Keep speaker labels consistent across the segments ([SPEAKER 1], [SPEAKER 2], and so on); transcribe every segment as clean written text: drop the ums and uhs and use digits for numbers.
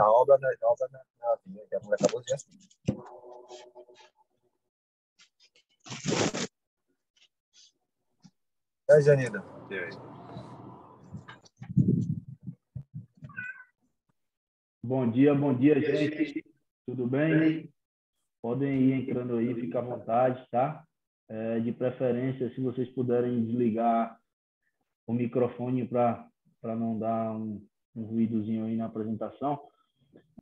[SPEAKER 1] a obra na via, que a mulher acabou de dizer assim. É, Janina? E aí?
[SPEAKER 2] Bom dia, gente. Tudo bem? Podem ir entrando aí, fica à vontade, tá? De preferência, se vocês puderem desligar o microfone para não dar um ruídozinho aí na apresentação.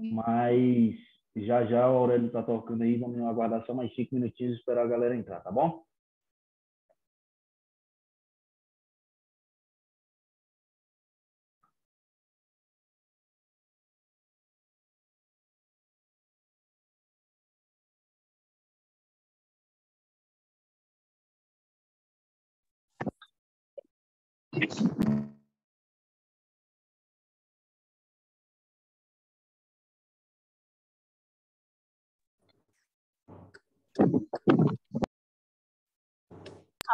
[SPEAKER 2] Mas já já o Aurélio está tocando aí, vamos aguardar só mais 5 minutinhos e esperar a galera entrar, tá bom?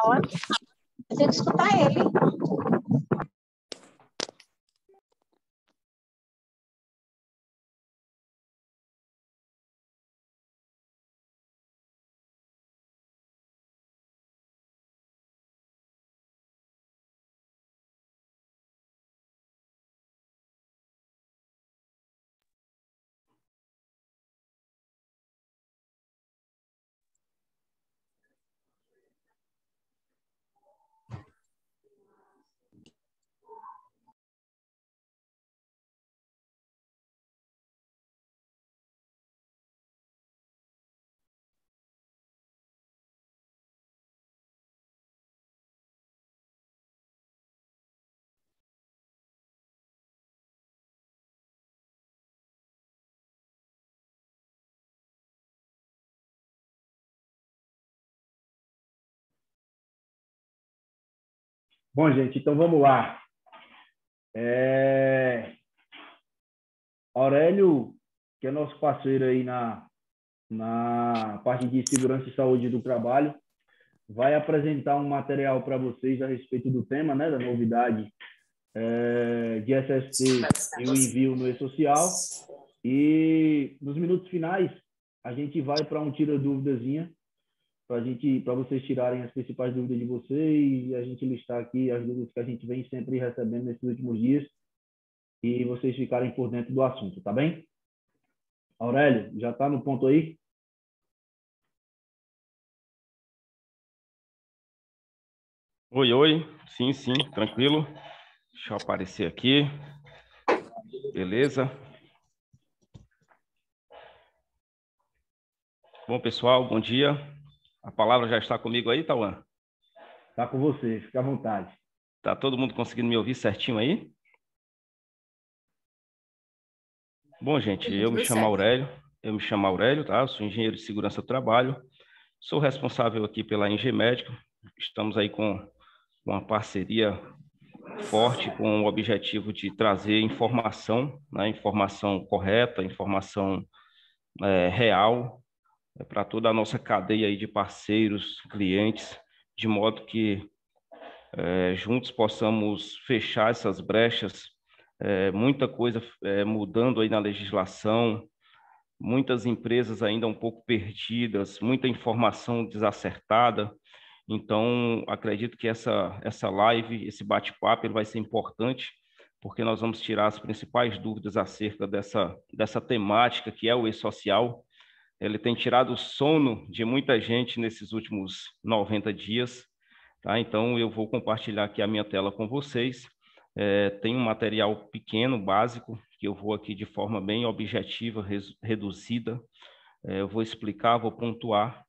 [SPEAKER 3] Eu tenho que escutar ele.
[SPEAKER 2] Bom, gente, então vamos lá. Aurélio, que é nosso parceiro aí na parte de segurança e saúde do trabalho, vai apresentar um material para vocês a respeito do tema, né, da novidade de SST e o envio no e-social. E nos minutos finais, a gente vai para um tira-dúvidazinha, para vocês tirarem as principais dúvidas de vocês e a gente listar aqui as dúvidas que a gente vem sempre recebendo nesses últimos dias e vocês ficarem por dentro do assunto, tá bem? Aurélio, já está no ponto aí?
[SPEAKER 4] Oi. Sim, tranquilo. Deixa eu aparecer aqui. Beleza. Bom, pessoal, bom dia. A palavra já está comigo aí, Tauan?
[SPEAKER 2] Está com você, fica à vontade.
[SPEAKER 4] Tá todo mundo conseguindo me ouvir certinho aí? Bom, gente, eu me chamo Aurélio, tá? Eu sou engenheiro de segurança do trabalho. Sou responsável aqui pela Engie Médica. Estamos aí com uma parceria forte com o objetivo de trazer informação, né? Informação correta, informação real para toda a nossa cadeia aí de parceiros, clientes, de modo que juntos possamos fechar essas brechas, muita coisa mudando aí na legislação, muitas empresas ainda um pouco perdidas, muita informação desacertada. Então, acredito que essa live, esse bate-papo, ele vai ser importante, porque nós vamos tirar as principais dúvidas acerca dessa temática que é o e-social. Ele tem tirado o sono de muita gente nesses últimos 90 dias. Tá? Então, eu vou compartilhar aqui a minha tela com vocês. Tem um material pequeno, básico, que eu vou aqui de forma bem objetiva, reduzida. Eu vou explicar, vou pontuar.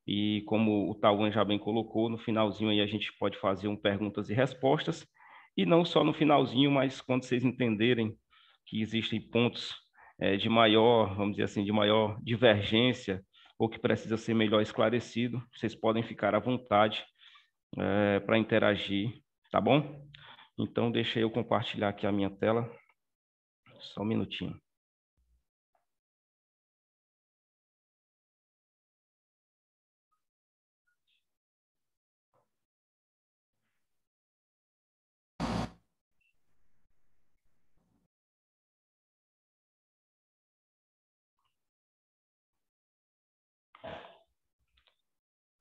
[SPEAKER 4] E como o Tauan já bem colocou, no finalzinho aí a gente pode fazer perguntas e respostas. E não só no finalzinho, mas quando vocês entenderem que existem pontos de maior, vamos dizer assim, de maior divergência, ou que precisa ser melhor esclarecido, vocês podem ficar à vontade para interagir, tá bom? Então, deixa eu compartilhar aqui a minha tela. Só um minutinho.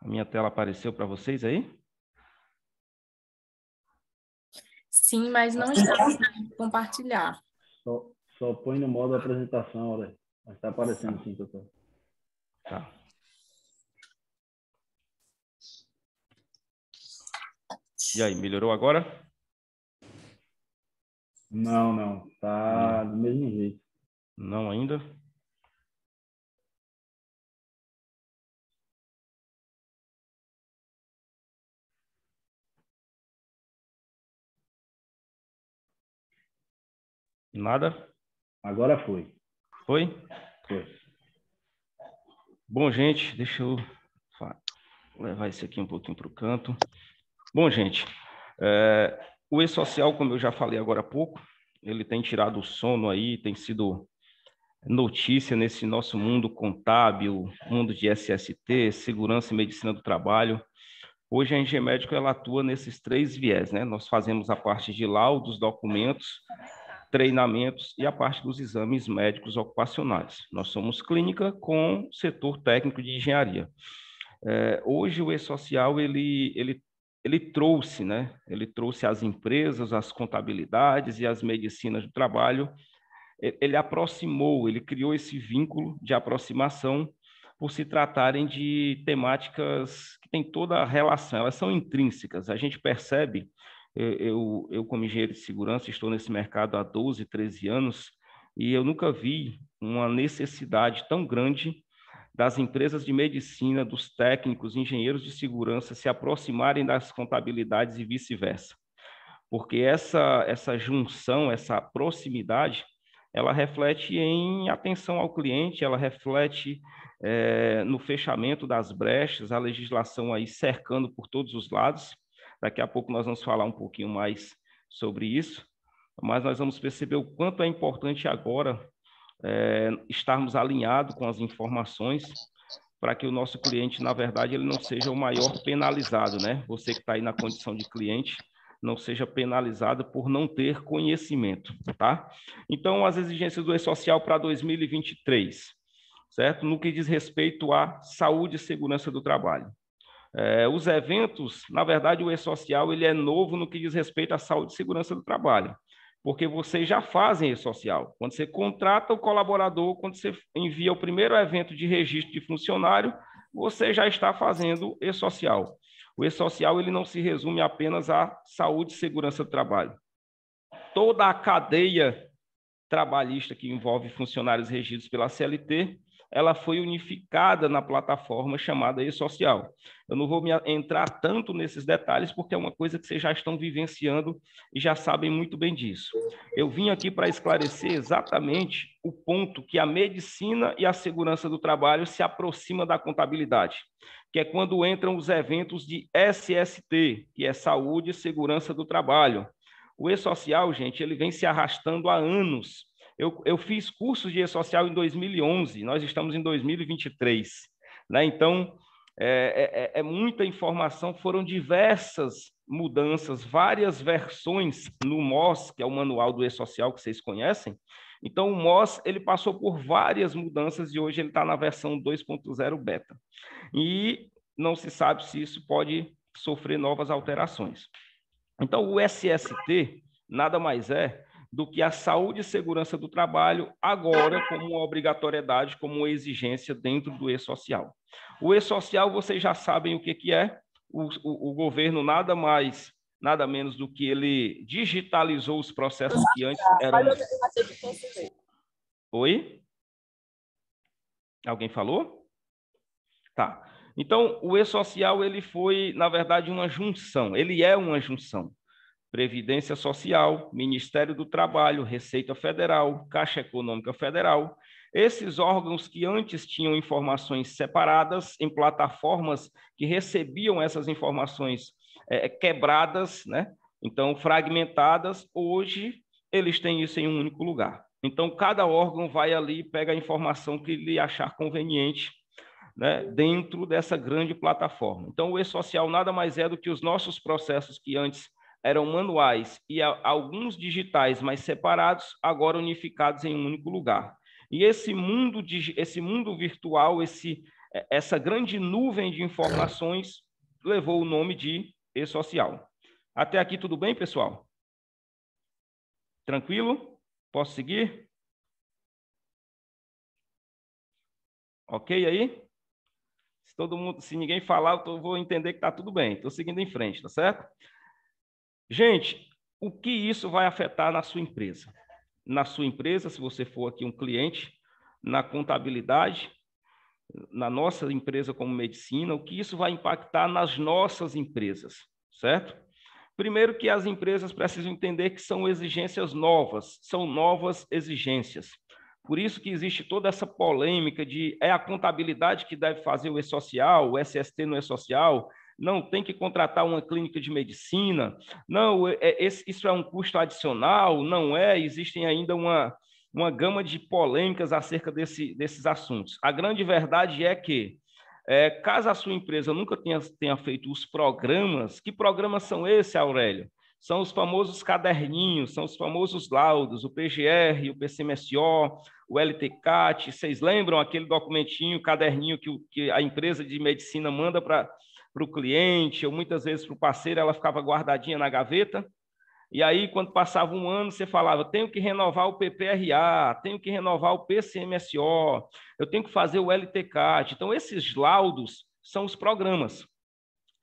[SPEAKER 4] A minha tela apareceu para vocês aí?
[SPEAKER 3] Sim, mas não está conseguindo compartilhar.
[SPEAKER 2] Só põe no modo apresentação, olha. Mas está aparecendo sim, doutor.
[SPEAKER 4] Tá. E aí, melhorou agora?
[SPEAKER 2] Não. Tá do mesmo jeito.
[SPEAKER 4] Não ainda? Nada?
[SPEAKER 2] Agora foi.
[SPEAKER 4] Foi?
[SPEAKER 2] Foi.
[SPEAKER 4] Bom, gente, deixa eu levar isso aqui um pouquinho para o canto. Bom, gente, o e-social, como eu já falei agora há pouco, ele tem tirado o sono aí, tem sido notícia nesse nosso mundo contábil, mundo de SST, segurança e medicina do trabalho. Hoje a Engemédico ela atua nesses 3 viés, né? Nós fazemos a parte de laudos, documentos, treinamentos e a parte dos exames médicos ocupacionais. Nós somos clínica com setor técnico de engenharia. Hoje o e-social ele trouxe, né? Ele trouxe as empresas, as contabilidades e as medicinas do trabalho. Ele aproximou, ele criou esse vínculo de aproximação por se tratarem de temáticas que têm toda a relação, elas são intrínsecas. A gente percebe, eu como engenheiro de segurança, estou nesse mercado há 12, 13 anos, e eu nunca vi uma necessidade tão grande das empresas de medicina, dos técnicos, engenheiros de segurança se aproximarem das contabilidades e vice-versa. Porque essa junção, essa proximidade, ela reflete em atenção ao cliente, ela reflete no fechamento das brechas, a legislação aí cercando por todos os lados. Daqui a pouco nós vamos falar um pouquinho mais sobre isso, mas nós vamos perceber o quanto é importante agora estarmos alinhados com as informações para que o nosso cliente, na verdade, ele não seja o maior penalizado, né? Você que está aí na condição de cliente, não seja penalizado por não ter conhecimento, tá? Então, as exigências do e-social para 2023, certo? No que diz respeito à saúde e segurança do trabalho. Os eventos, na verdade, o e-social ele é novo no que diz respeito à saúde e segurança do trabalho, porque vocês já fazem e-social. Quando você contrata o colaborador, quando você envia o primeiro evento de registro de funcionário, você já está fazendo e-social. O e-social ele não se resume apenas à saúde e segurança do trabalho. Toda a cadeia trabalhista que envolve funcionários regidos pela CLT, ela foi unificada na plataforma chamada e-social. Eu não vou entrar tanto nesses detalhes, porque é uma coisa que vocês já estão vivenciando e já sabem muito bem disso. Eu vim aqui para esclarecer exatamente o ponto que a medicina e a segurança do trabalho se aproximam da contabilidade, que é quando entram os eventos de SST, que é Saúde e Segurança do Trabalho. O e-social, gente, ele vem se arrastando há anos. Eu fiz cursos de e-social em 2011, nós estamos em 2023, né? Então, muita informação, foram diversas mudanças, várias versões no MOS, que é o manual do e-social que vocês conhecem. Então, o MOS ele passou por várias mudanças e hoje ele está na versão 2.0 beta. E não se sabe se isso pode sofrer novas alterações. Então, o SST nada mais é do que a saúde e segurança do trabalho, agora como uma obrigatoriedade, como uma exigência dentro do e-social. O e-social, vocês já sabem o que é. O governo nada mais, nada menos do que ele digitalizou os processos que antes eram... Oi? Alguém falou? Tá. Então, o e-social, ele foi, na verdade, uma junção. Ele é uma junção. Previdência Social, Ministério do Trabalho, Receita Federal, Caixa Econômica Federal. Esses órgãos que antes tinham informações separadas em plataformas que recebiam essas informações quebradas, né? Então, fragmentadas, hoje eles têm isso em um único lugar. Então, cada órgão vai ali e pega a informação que lhe achar conveniente, né, dentro dessa grande plataforma. Então, o e-social nada mais é do que os nossos processos que antes eram manuais e alguns digitais, mas separados, agora unificados em um único lugar. E esse mundo virtual, essa grande nuvem de informações levou o nome de e-social. Até aqui tudo bem, pessoal? Tranquilo? Posso seguir? Ok aí? Se ninguém falar, eu vou entender que está tudo bem. Estou seguindo em frente, tá certo? Gente, o que isso vai afetar na sua empresa? Na sua empresa, se você for aqui um cliente, na contabilidade, na nossa empresa como medicina, o que isso vai impactar nas nossas empresas, certo? Primeiro que as empresas precisam entender que são exigências novas, são novas exigências. Por isso que existe toda essa polêmica de é a contabilidade que deve fazer o e-social, o SST no e-social, não tem que contratar uma clínica de medicina, não, isso é um custo adicional, não é, existem ainda uma gama de polêmicas acerca desses assuntos. A grande verdade é que, caso a sua empresa nunca tenha feito os programas, que programas são esses, Aurélio? São os famosos caderninhos, são os famosos laudos, o PGR, o PCMSO, o LTCAT. Vocês lembram aquele documentinho, caderninho que a empresa de medicina manda para o cliente, ou muitas vezes para o parceiro, ela ficava guardadinha na gaveta? E aí, quando passava um ano, você falava, tenho que renovar o PPRA, tenho que renovar o PCMSO, eu tenho que fazer o LTCAT. Então, esses laudos são os programas.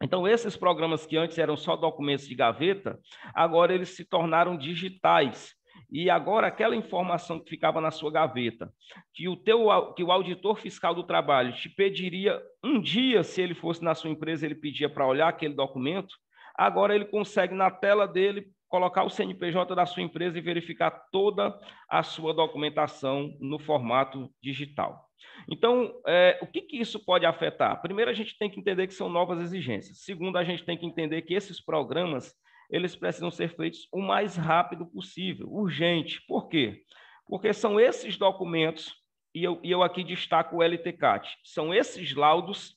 [SPEAKER 4] Então, esses programas que antes eram só documentos de gaveta, agora eles se tornaram digitais. E agora, aquela informação que ficava na sua gaveta, que o auditor fiscal do trabalho te pediria um dia, se ele fosse na sua empresa, ele pedia para olhar aquele documento, agora ele consegue, na tela dele, colocar o CNPJ da sua empresa e verificar toda a sua documentação no formato digital. Então, o que isso pode afetar? Primeiro, a gente tem que entender que são novas exigências. Segundo, a gente tem que entender que esses programas, eles precisam ser feitos o mais rápido possível, urgente. Por quê? Porque são esses documentos, e eu aqui destaco o LTCAT, são esses laudos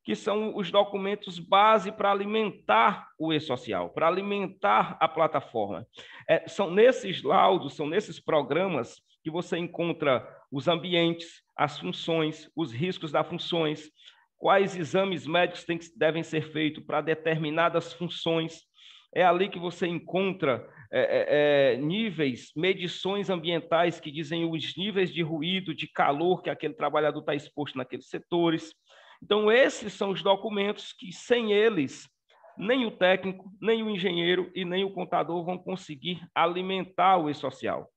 [SPEAKER 4] que são os documentos base para alimentar o e-social, para alimentar a plataforma. São nesses laudos, são nesses programas que você encontra os ambientes, as funções, os riscos das funções, quais exames médicos devem ser feitos para determinadas funções. É ali que você encontra níveis, medições ambientais que dizem os níveis de ruído, de calor que aquele trabalhador está exposto naqueles setores. Então, esses são os documentos que, sem eles, nem o técnico, nem o engenheiro e nem o contador vão conseguir alimentar o e-social.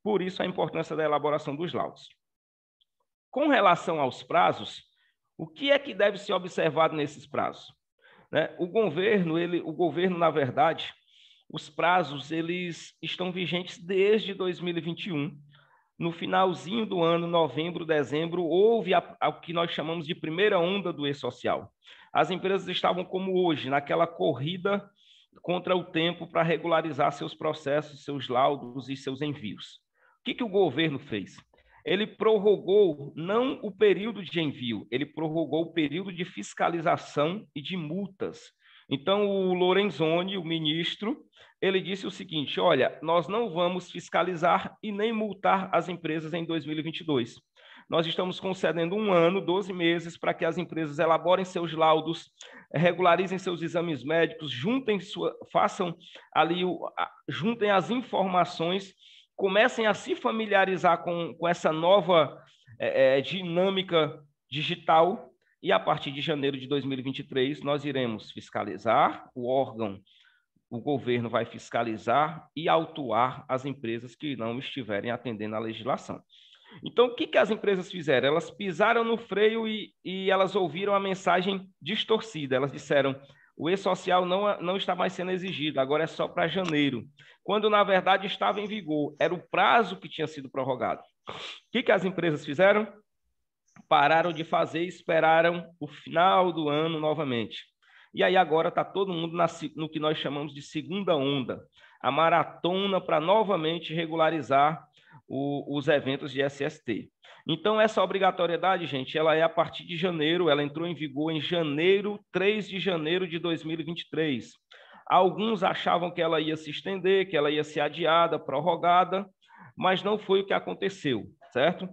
[SPEAKER 4] Por isso, a importância da elaboração dos laudos. Com relação aos prazos, o que é que deve ser observado nesses prazos? O governo, na verdade, os prazos eles estão vigentes desde 2021. No finalzinho do ano, novembro, dezembro, houve o que nós chamamos de primeira onda do e-social. As empresas estavam como hoje, naquela corrida contra o tempo para regularizar seus processos, seus laudos e seus envios. O que o governo fez? Ele prorrogou não o período de envio, ele prorrogou o período de fiscalização e de multas. Então, o Lorenzoni, o ministro, ele disse o seguinte, olha, nós não vamos fiscalizar e nem multar as empresas em 2022. Nós estamos concedendo 1 ano, 12 meses, para que as empresas elaborem seus laudos, regularizem seus exames médicos, juntem as informações, comecem a se familiarizar com essa nova dinâmica digital, e a partir de janeiro de 2023, nós iremos fiscalizar o governo vai fiscalizar e autuar as empresas que não estiverem atendendo à legislação. Então, o que as empresas fizeram? Elas pisaram no freio e elas ouviram a mensagem distorcida. Elas disseram, o e-social não está mais sendo exigido, agora é só para janeiro. Quando, na verdade, estava em vigor. Era o prazo que tinha sido prorrogado. O que as empresas fizeram? Pararam de fazer e esperaram o final do ano novamente. E aí agora está todo mundo no que nós chamamos de segunda onda, a maratona para novamente regularizar os eventos de SST. Então, essa obrigatoriedade, gente, ela é a partir de janeiro, ela entrou em vigor em 3 de janeiro de 2023. Alguns achavam que ela ia se estender, que ela ia ser adiada, prorrogada, mas não foi o que aconteceu, certo?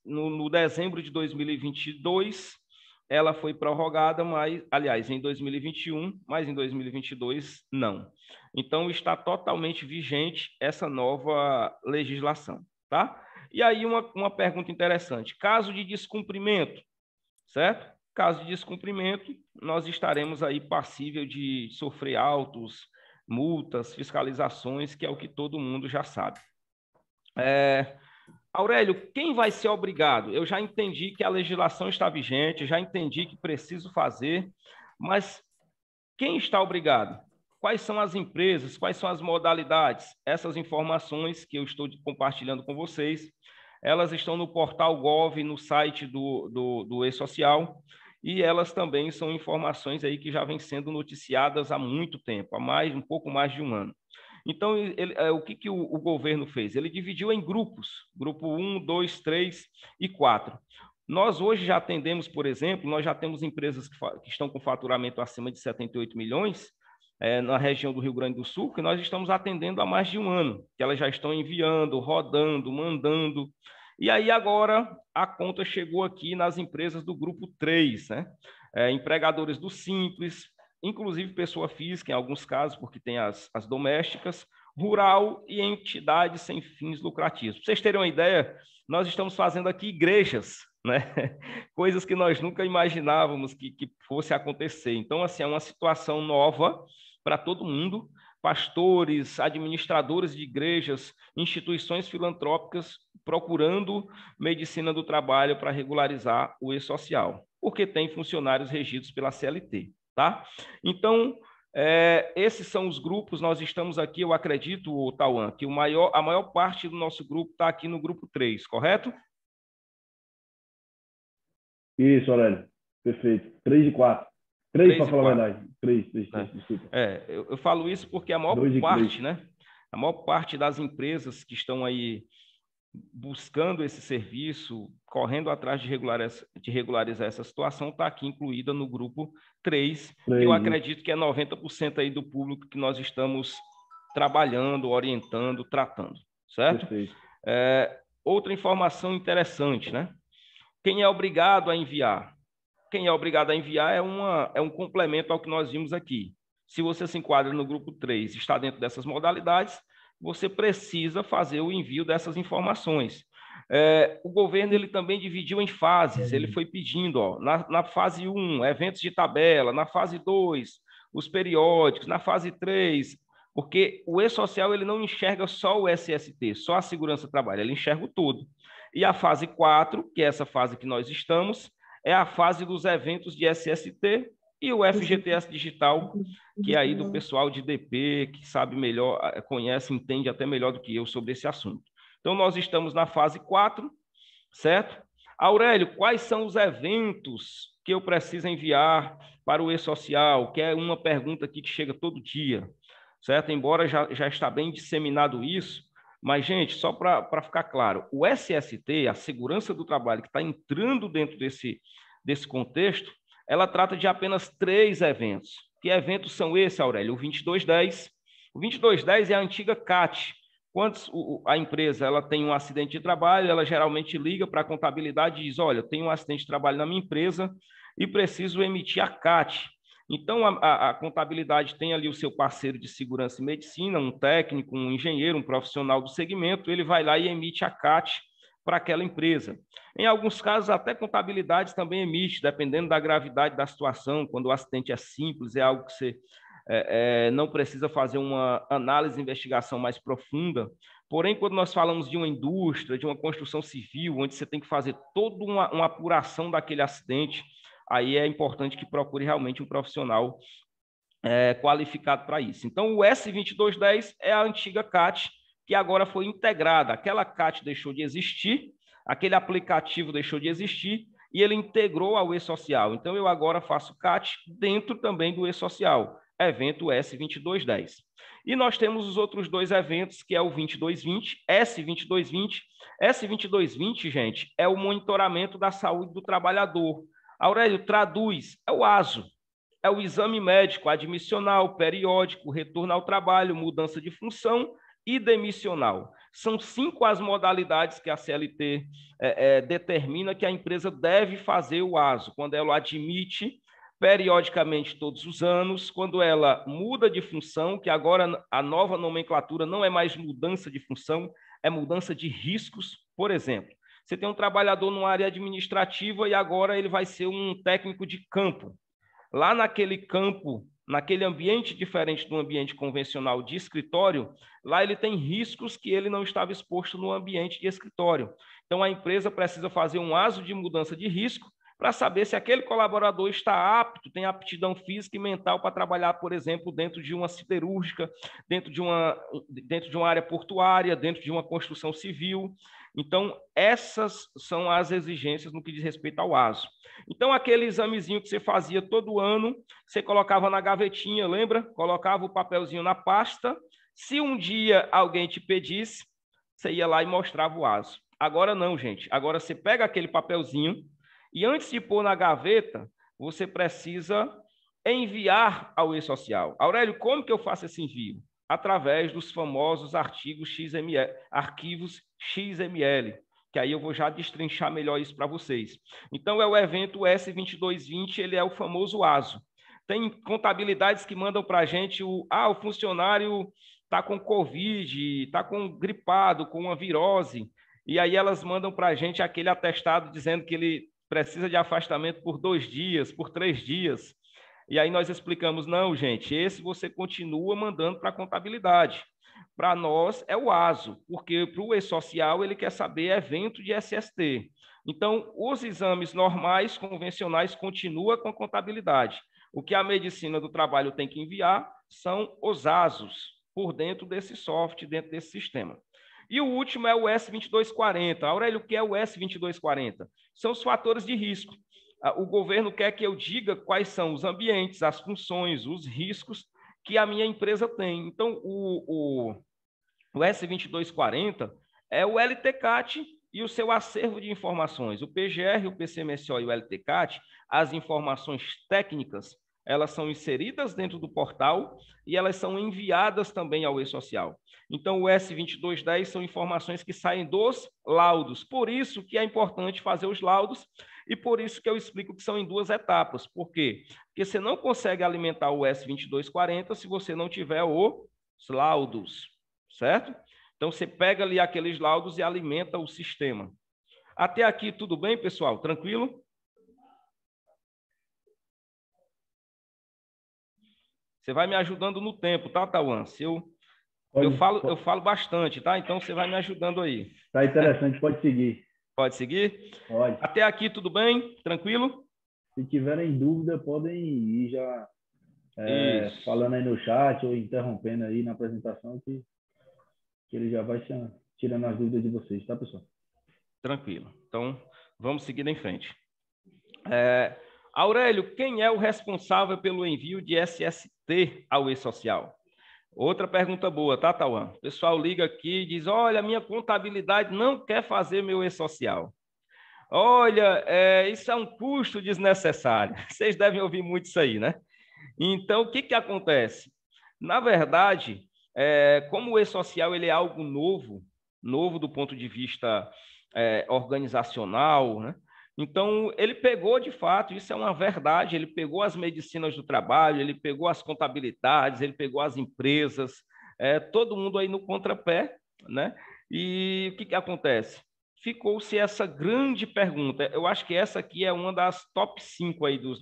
[SPEAKER 4] no dezembro de 2022, ela foi prorrogada, mas, aliás, em 2021, mas em 2022, não. Então, está totalmente vigente essa nova legislação, tá? E aí, uma pergunta interessante. Caso de descumprimento, certo? Caso de descumprimento, nós estaremos aí passível de sofrer autos, multas, fiscalizações, que é o que todo mundo já sabe. Aurélio, quem vai ser obrigado? Eu já entendi que a legislação está vigente, já entendi que preciso fazer, mas quem está obrigado? Quais são as empresas? Quais são as modalidades? Essas informações que eu estou compartilhando com vocês, elas estão no portal Gov, no site do E-Social, e elas também são informações aí que já vêm sendo noticiadas há muito tempo, um pouco mais de um ano. Então, o que o governo fez? Ele dividiu em grupos, grupo 1, 2, 3 e 4. Nós hoje já atendemos, por exemplo, nós já temos empresas que estão com faturamento acima de 78 milhões na região do Rio Grande do Sul, que nós estamos atendendo há mais de um ano, que elas já estão enviando, rodando, mandando. E aí agora a conta chegou aqui nas empresas do grupo 3, né? Empregadores do Simples, inclusive pessoa física, em alguns casos, porque tem as domésticas, rural e entidades sem fins lucrativos. Para vocês terem uma ideia, nós estamos fazendo aqui igrejas, né? Coisas que nós nunca imaginávamos que fosse acontecer. Então, assim, é uma situação nova para todo mundo, pastores, administradores de igrejas, instituições filantrópicas procurando medicina do trabalho para regularizar o E-Social, porque tem funcionários regidos pela CLT. Tá? Então, esses são os grupos, nós estamos aqui, eu acredito, Tauan, que a maior parte do nosso grupo está aqui no grupo 3, correto?
[SPEAKER 2] Isso, Aurélio, perfeito. 3 e 4. 3 para falar a verdade. 3, desculpa.
[SPEAKER 4] Eu falo isso porque a maior parte, né? A maior parte das empresas que estão aí buscando esse serviço, correndo atrás de regularizar essa situação, está aqui incluída no grupo 3, que eu acredito que é 90% aí do público que nós estamos trabalhando, orientando, tratando, certo? Outra informação interessante, né? Quem é obrigado a enviar? Quem é obrigado a enviar é um complemento ao que nós vimos aqui. Se você se enquadra no grupo 3, está dentro dessas modalidades, você precisa fazer o envio dessas informações. O governo ele também dividiu em fases, ele foi pedindo, ó, na fase 1, eventos de tabela, na fase 2, os periódicos, na fase 3, porque o E-Social ele não enxerga só o SST, só a segurança do trabalho, ele enxerga o todo. E a fase 4, que é essa fase que nós estamos, é a fase dos eventos de SST, e o FGTS Digital, que é aí do pessoal de DP, que sabe melhor, conhece, entende até melhor do que eu sobre esse assunto. Então, nós estamos na fase 4, certo? Aurélio, quais são os eventos que eu preciso enviar para o E-Social? Que é uma pergunta aqui que chega todo dia, certo? Embora já está bem disseminado isso, mas, gente, só para ficar claro, o SST, a segurança do trabalho que está entrando dentro desse contexto, ela trata de apenas 3 eventos. Que eventos são esses, Aurélio? O 2210. O 2210 é a antiga CAT. Quando a empresa ela tem um acidente de trabalho, ela geralmente liga para a contabilidade e diz, olha, eu tenho um acidente de trabalho na minha empresa e preciso emitir a CAT. Então, a contabilidade tem ali o seu parceiro de segurança e medicina, um técnico, um engenheiro, um profissional do segmento, ele vai lá e emite a CAT para aquela empresa. Em alguns casos, até contabilidade também emite, dependendo da gravidade da situação, quando o acidente é simples, é algo que você não precisa fazer uma análise e investigação mais profunda. Porém, quando nós falamos de uma indústria, de uma construção civil, onde você tem que fazer toda uma apuração daquele acidente, aí é importante que procure realmente um profissional qualificado para isso. Então, o S2210 é a antiga CAT, que agora foi integrada. Aquela CAT deixou de existir, aquele aplicativo deixou de existir, e ele integrou ao E-Social. Então, eu agora faço CAT dentro também do E-Social, evento S2210. E nós temos os outros 2 eventos, que é o 2220, S2220. S2220, gente, é o monitoramento da saúde do trabalhador. Aurélio, traduz, é o ASO, é o exame médico admissional, periódico, retorno ao trabalho, mudança de função e demissional. São 5 as modalidades que a CLT determina que a empresa deve fazer o ASO, quando ela admite periodicamente todos os anos, quando ela muda de função, que agora a nova nomenclatura não é mais mudança de função, é mudança de riscos. Por exemplo, você tem um trabalhador numa área administrativa e agora ele vai ser um técnico de campo. Lá naquele campo, naquele ambiente diferente do ambiente convencional de escritório, lá ele tem riscos que ele não estava exposto no ambiente de escritório. Então, a empresa precisa fazer um ASO de mudança de risco para saber se aquele colaborador está apto, tem aptidão física e mental para trabalhar, por exemplo, dentro de uma siderúrgica, dentro de uma área portuária, dentro de uma construção civil. Então, essas são as exigências no que diz respeito ao ASO. Então, aquele examezinho que você fazia todo ano, você colocava na gavetinha, lembra? Colocava o papelzinho na pasta. Se um dia alguém te pedisse, você ia lá e mostrava o ASO. Agora não, gente. Agora você pega aquele papelzinho e antes de pôr na gaveta, você precisa enviar ao e-social. Aurélio, como que eu faço esse envio? Através dos famosos arquivos XML, que aí eu vou já destrinchar melhor isso para vocês. Então, é o evento S2220, ele é o famoso ASO. Tem contabilidades que mandam para a gente o funcionário está com Covid, está com gripado, com uma virose, e aí elas mandam para a gente aquele atestado dizendo que ele precisa de afastamento por 2 dias, por 3 dias. E aí nós explicamos, não, gente, esse você continua mandando para a contabilidade. Para nós é o ASO, porque para o e-social ele quer saber evento de SST. Então, os exames normais, convencionais, continuam com a contabilidade. O que a medicina do trabalho tem que enviar são os ASOs por dentro desse software, dentro desse sistema. E o último é o S2240. Aurélio, o que é o S2240? São os fatores de risco. O governo quer que eu diga quais são os ambientes, as funções, os riscos que a minha empresa tem. Então, o S2240 é o LTCAT e o seu acervo de informações. O PGR, o PCMSO e o LTCAT, as informações técnicas, elas são inseridas dentro do portal e elas são enviadas também ao e-social. Então, o S2210 são informações que saem dos laudos. Por isso que é importante fazer os laudos e por isso que eu explico que são em 2 etapas. Por quê? Porque você não consegue alimentar o S2240 se você não tiver os laudos, certo? Então, você pega ali aqueles laudos e alimenta o sistema. Até aqui, tudo bem, pessoal? Tranquilo? Você vai me ajudando no tempo, tá, Tauan? Eu falo bastante, tá? Então, você vai me ajudando aí.
[SPEAKER 2] Tá interessante, pode seguir.
[SPEAKER 4] Pode seguir?
[SPEAKER 2] Pode.
[SPEAKER 4] Até aqui, tudo bem? Tranquilo?
[SPEAKER 2] Se tiverem dúvida, podem ir já falando aí no chat ou interrompendo aí na apresentação que ele já vai tirando as dúvidas de vocês, tá, pessoal?
[SPEAKER 4] Tranquilo. Então, vamos seguir em frente. Aurélio, quem é o responsável pelo envio de SST ao e-social? Outra pergunta boa, tá, Tauan? O pessoal liga aqui e diz, olha, minha contabilidade não quer fazer meu e-social. Olha, isso é um custo desnecessário. Vocês devem ouvir muito isso aí, né? Então, o que acontece? Na verdade, como o e-social ele é algo novo do ponto de vista organizacional, né? Então, ele pegou, de fato, isso é uma verdade, ele pegou as medicinas do trabalho, ele pegou as contabilidades, ele pegou as empresas, todo mundo aí no contrapé, né? E o que acontece? Ficou-se essa grande pergunta. Eu acho que essa aqui é uma das top 5 aí do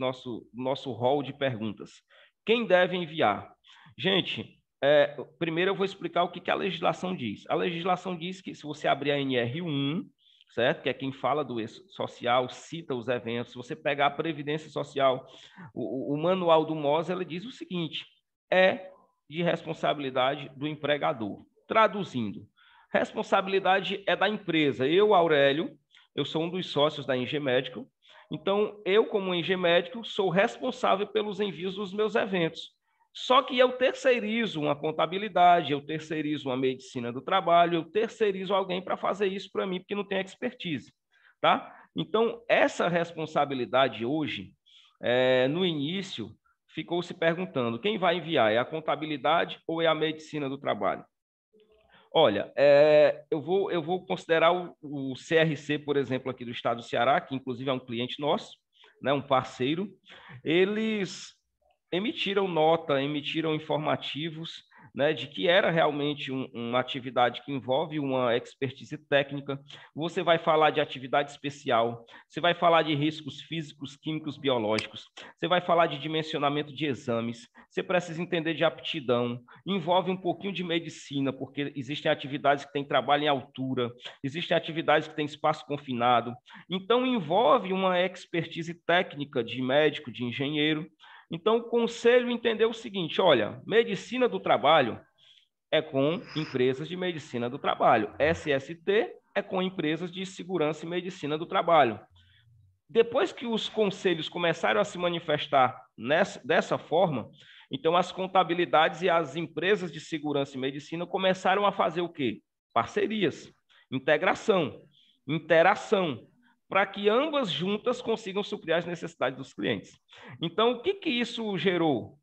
[SPEAKER 4] nosso hall de perguntas. Quem deve enviar? Gente, primeiro eu vou explicar o que a legislação diz. A legislação diz que se você abrir a NR1, certo? Que é quem fala do social, cita os eventos. Se você pegar a Previdência Social, o manual do MOS, ela diz o seguinte, é de responsabilidade do empregador. Traduzindo, responsabilidade é da empresa. Eu, Aurélio, eu sou um dos sócios da Engie Medical, então eu, como Engie Medical, sou responsável pelos envios dos meus eventos. Só que eu terceirizo uma contabilidade, eu terceirizo uma medicina do trabalho, eu terceirizo alguém para fazer isso para mim, porque não tem expertise, tá? Então, essa responsabilidade hoje, no início, ficou se perguntando, quem vai enviar? É a contabilidade ou é a medicina do trabalho? Olha, eu vou considerar o CRC, por exemplo, aqui do estado do Ceará, que inclusive é um cliente nosso, né, um parceiro. Eles emitiram nota, emitiram informativos, né, de que era realmente uma atividade que envolve uma expertise técnica. Você vai falar de atividade especial, você vai falar de riscos físicos, químicos, biológicos, você vai falar de dimensionamento de exames, você precisa entender de aptidão, envolve um pouquinho de medicina, porque existem atividades que têm trabalho em altura, existem atividades que têm espaço confinado, então envolve uma expertise técnica de médico, de engenheiro. Então, o conselho entendeu o seguinte: olha, medicina do trabalho é com empresas de medicina do trabalho, SST é com empresas de segurança e medicina do trabalho. Depois que os conselhos começaram a se manifestar dessa forma, então as contabilidades e as empresas de segurança e medicina começaram a fazer o quê? Parcerias, integração, interação, para que ambas juntas consigam suprir as necessidades dos clientes. Então, o que isso gerou?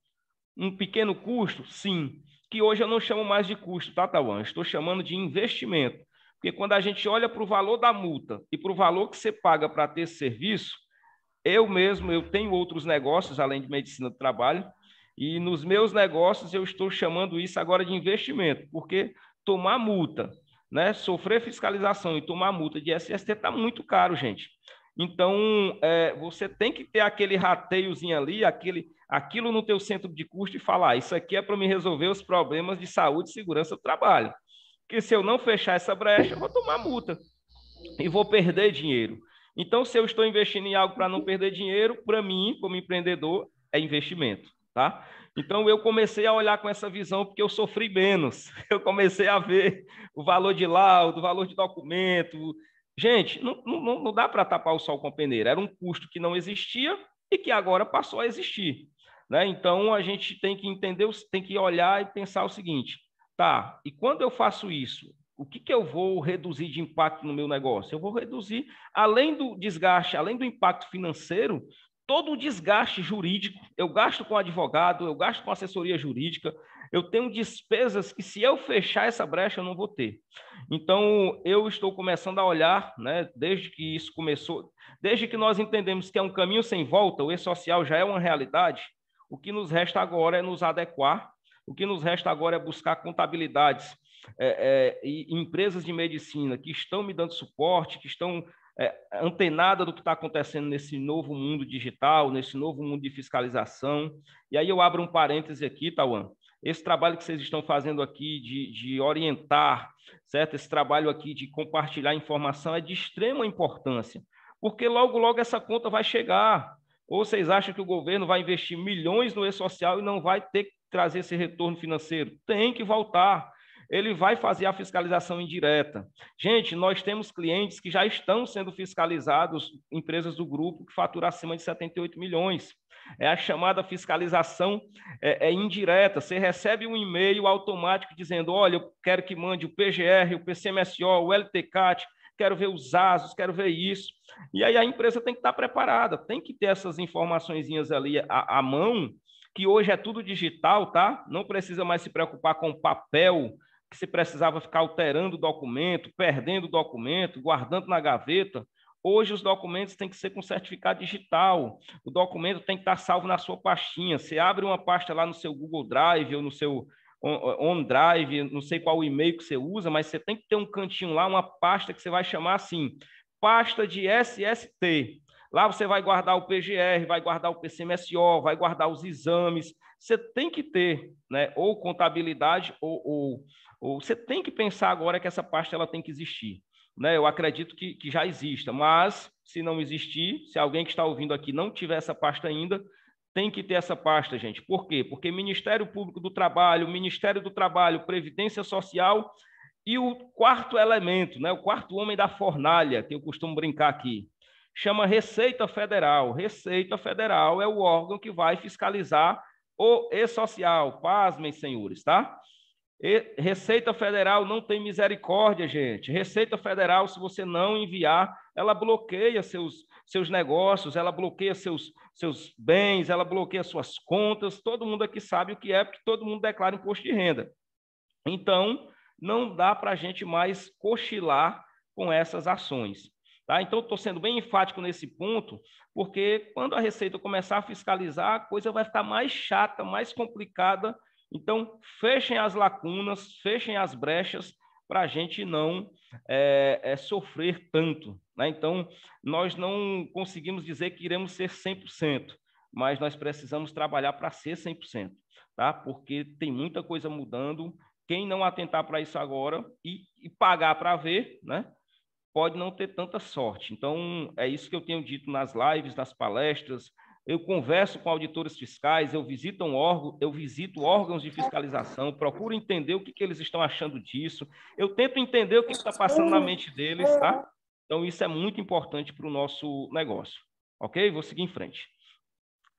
[SPEAKER 4] Um pequeno custo? Sim, que hoje eu não chamo mais de custo, tá, Tawan? Estou chamando de investimento. Porque quando a gente olha para o valor da multa e para o valor que você paga para ter esse serviço, eu tenho outros negócios, além de medicina do trabalho, e nos meus negócios eu estou chamando isso agora de investimento, porque tomar multa, né, sofrer fiscalização e tomar multa de SST está muito caro, gente. Então, você tem que ter aquele rateiozinho ali, aquilo no teu centro de custo e falar, isso aqui é para me resolver os problemas de saúde e segurança do trabalho. Porque se eu não fechar essa brecha, eu vou tomar multa e vou perder dinheiro. Então, se eu estou investindo em algo para não perder dinheiro, para mim, como empreendedor, é investimento, tá? Então, eu comecei a olhar com essa visão porque eu sofri menos. Eu comecei a ver o valor de laudo, o valor de documento. Gente, não dá para tapar o sol com a peneira. Era um custo que não existia e que agora passou a existir, né? Então, a gente tem que entender, tem que olhar e pensar o seguinte: tá, e quando eu faço isso, o que eu vou reduzir de impacto no meu negócio? Eu vou reduzir, além do desgaste, além do impacto financeiro, todo o desgaste jurídico. Eu gasto com advogado, eu gasto com assessoria jurídica, eu tenho despesas que, se eu fechar essa brecha, eu não vou ter. Então, eu estou começando a olhar, né, desde que isso começou, desde que nós entendemos que é um caminho sem volta, o e-social já é uma realidade, o que nos resta agora é nos adequar, o que nos resta agora é buscar contabilidades e empresas de medicina que estão me dando suporte, que estão antenadas do que está acontecendo nesse novo mundo digital, nesse novo mundo de fiscalização. E aí eu abro um parêntese aqui, Tawan. Esse trabalho que vocês estão fazendo aqui de orientar, certo? Esse trabalho aqui de compartilhar informação é de extrema importância, porque logo, logo essa conta vai chegar. Ou vocês acham que o governo vai investir milhões no e-social e não vai ter que trazer esse retorno financeiro? Tem que voltar. Ele vai fazer a fiscalização indireta. Gente, nós temos clientes que já estão sendo fiscalizados, empresas do grupo que faturam acima de 78 milhões. É a chamada fiscalização indireta. Você recebe um e-mail automático dizendo: olha, eu quero que mande o PGR, o PCMSO, o LTCAT, quero ver os ASOS, quero ver isso. E aí a empresa tem que estar preparada, tem que ter essas informaçõezinhas ali à mão, que hoje é tudo digital, tá? Não precisa mais se preocupar com papel, que você precisava ficar alterando o documento, perdendo o documento, guardando na gaveta. Hoje os documentos têm que ser com certificado digital, o documento tem que estar salvo na sua pastinha. Você abre uma pasta lá no seu Google Drive ou no seu OneDrive, não sei qual e-mail que você usa, mas você tem que ter um cantinho lá, uma pasta que você vai chamar assim, pasta de SST. Lá você vai guardar o PGR, vai guardar o PCMSO, vai guardar os exames. Você tem que ter, né, ou contabilidade, ou você tem que pensar agora que essa pasta ela tem que existir. Né? Eu acredito que já exista, mas se não existir, se alguém que está ouvindo aqui não tiver essa pasta ainda, tem que ter essa pasta, gente. Por quê? Porque Ministério Público do Trabalho, Ministério do Trabalho, Previdência Social e o quarto elemento, né, o quarto homem da fornalha, que eu costumo brincar aqui, chama Receita Federal. Receita Federal é o órgão que vai fiscalizar o e-social. Pasmem, senhores, tá? Receita Federal não tem misericórdia, gente. Receita Federal, se você não enviar, ela bloqueia seus negócios, ela bloqueia seus bens, ela bloqueia suas contas. Todo mundo aqui sabe o que é, porque todo mundo declara imposto de renda. Então, não dá para a gente mais cochilar com essas ações. Tá? Então, estou sendo bem enfático nesse ponto, porque quando a Receita começar a fiscalizar, a coisa vai ficar mais chata, mais complicada. Então, fechem as lacunas, fechem as brechas, para a gente não sofrer tanto. Né? Então, nós não conseguimos dizer que iremos ser 100%, mas nós precisamos trabalhar para ser 100%, tá? Porque tem muita coisa mudando. Quem não atentar para isso agora e pagar para ver, né, pode não ter tanta sorte. Então, é isso que eu tenho dito nas lives, nas palestras. Eu converso com auditores fiscais, eu visito órgãos de fiscalização, procuro entender o que eles estão achando disso, eu tento entender o que está passando na mente deles, tá? Então, isso é muito importante para o nosso negócio, ok? Vou seguir em frente.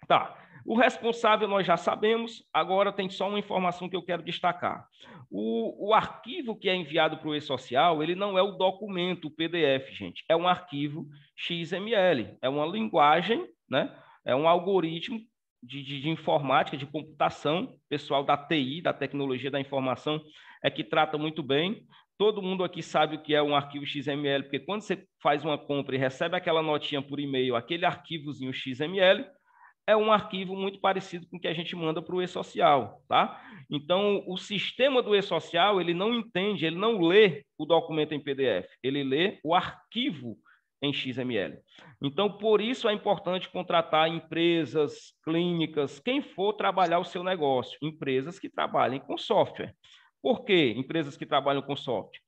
[SPEAKER 4] Tá, o responsável nós já sabemos, agora tem só uma informação que eu quero destacar. O arquivo que é enviado para o e-social, ele não é o documento, o PDF, gente, é um arquivo XML, é uma linguagem, né? É um algoritmo de informática, de computação, pessoal da TI, da tecnologia da informação, é que trata muito bem. Todo mundo aqui sabe o que é um arquivo XML, porque quando você faz uma compra e recebe aquela notinha por e-mail, aquele arquivozinho XML, é um arquivo muito parecido com o que a gente manda para o e-social, tá? Então, o sistema do e-social, ele não entende, ele não lê o documento em PDF, ele lê o arquivo em XML. Então, por isso é importante contratar empresas, clínicas, quem for trabalhar o seu negócio, empresas que trabalhem com software. Por que empresas que trabalham com software?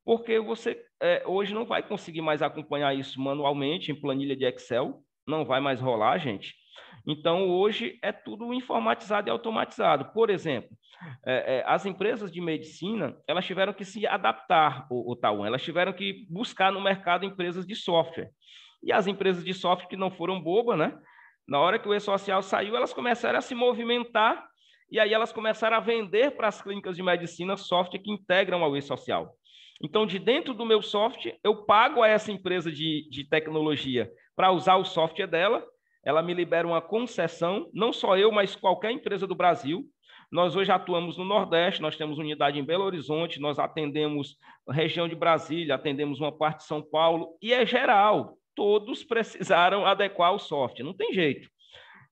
[SPEAKER 4] Porque você hoje não vai conseguir mais acompanhar isso manualmente em planilha de Excel, não vai mais rolar, gente. Então, hoje é tudo informatizado e automatizado. Por exemplo, as empresas de medicina, elas tiveram que se adaptar, Tauan, elas tiveram que buscar no mercado empresas de software. E as empresas de software que não foram bobas, né? Na hora que o e-social saiu, elas começaram a se movimentar e aí elas começaram a vender para as clínicas de medicina software que integram ao e-social. Então, de dentro do meu software, eu pago a essa empresa de tecnologia para usar o software dela, ela me libera uma concessão, não só eu, mas qualquer empresa do Brasil. Nós hoje atuamos no Nordeste, nós temos unidade em Belo Horizonte, nós atendemos a região de Brasília, atendemos uma parte de São Paulo, e é geral, todos precisaram adequar o software, não tem jeito.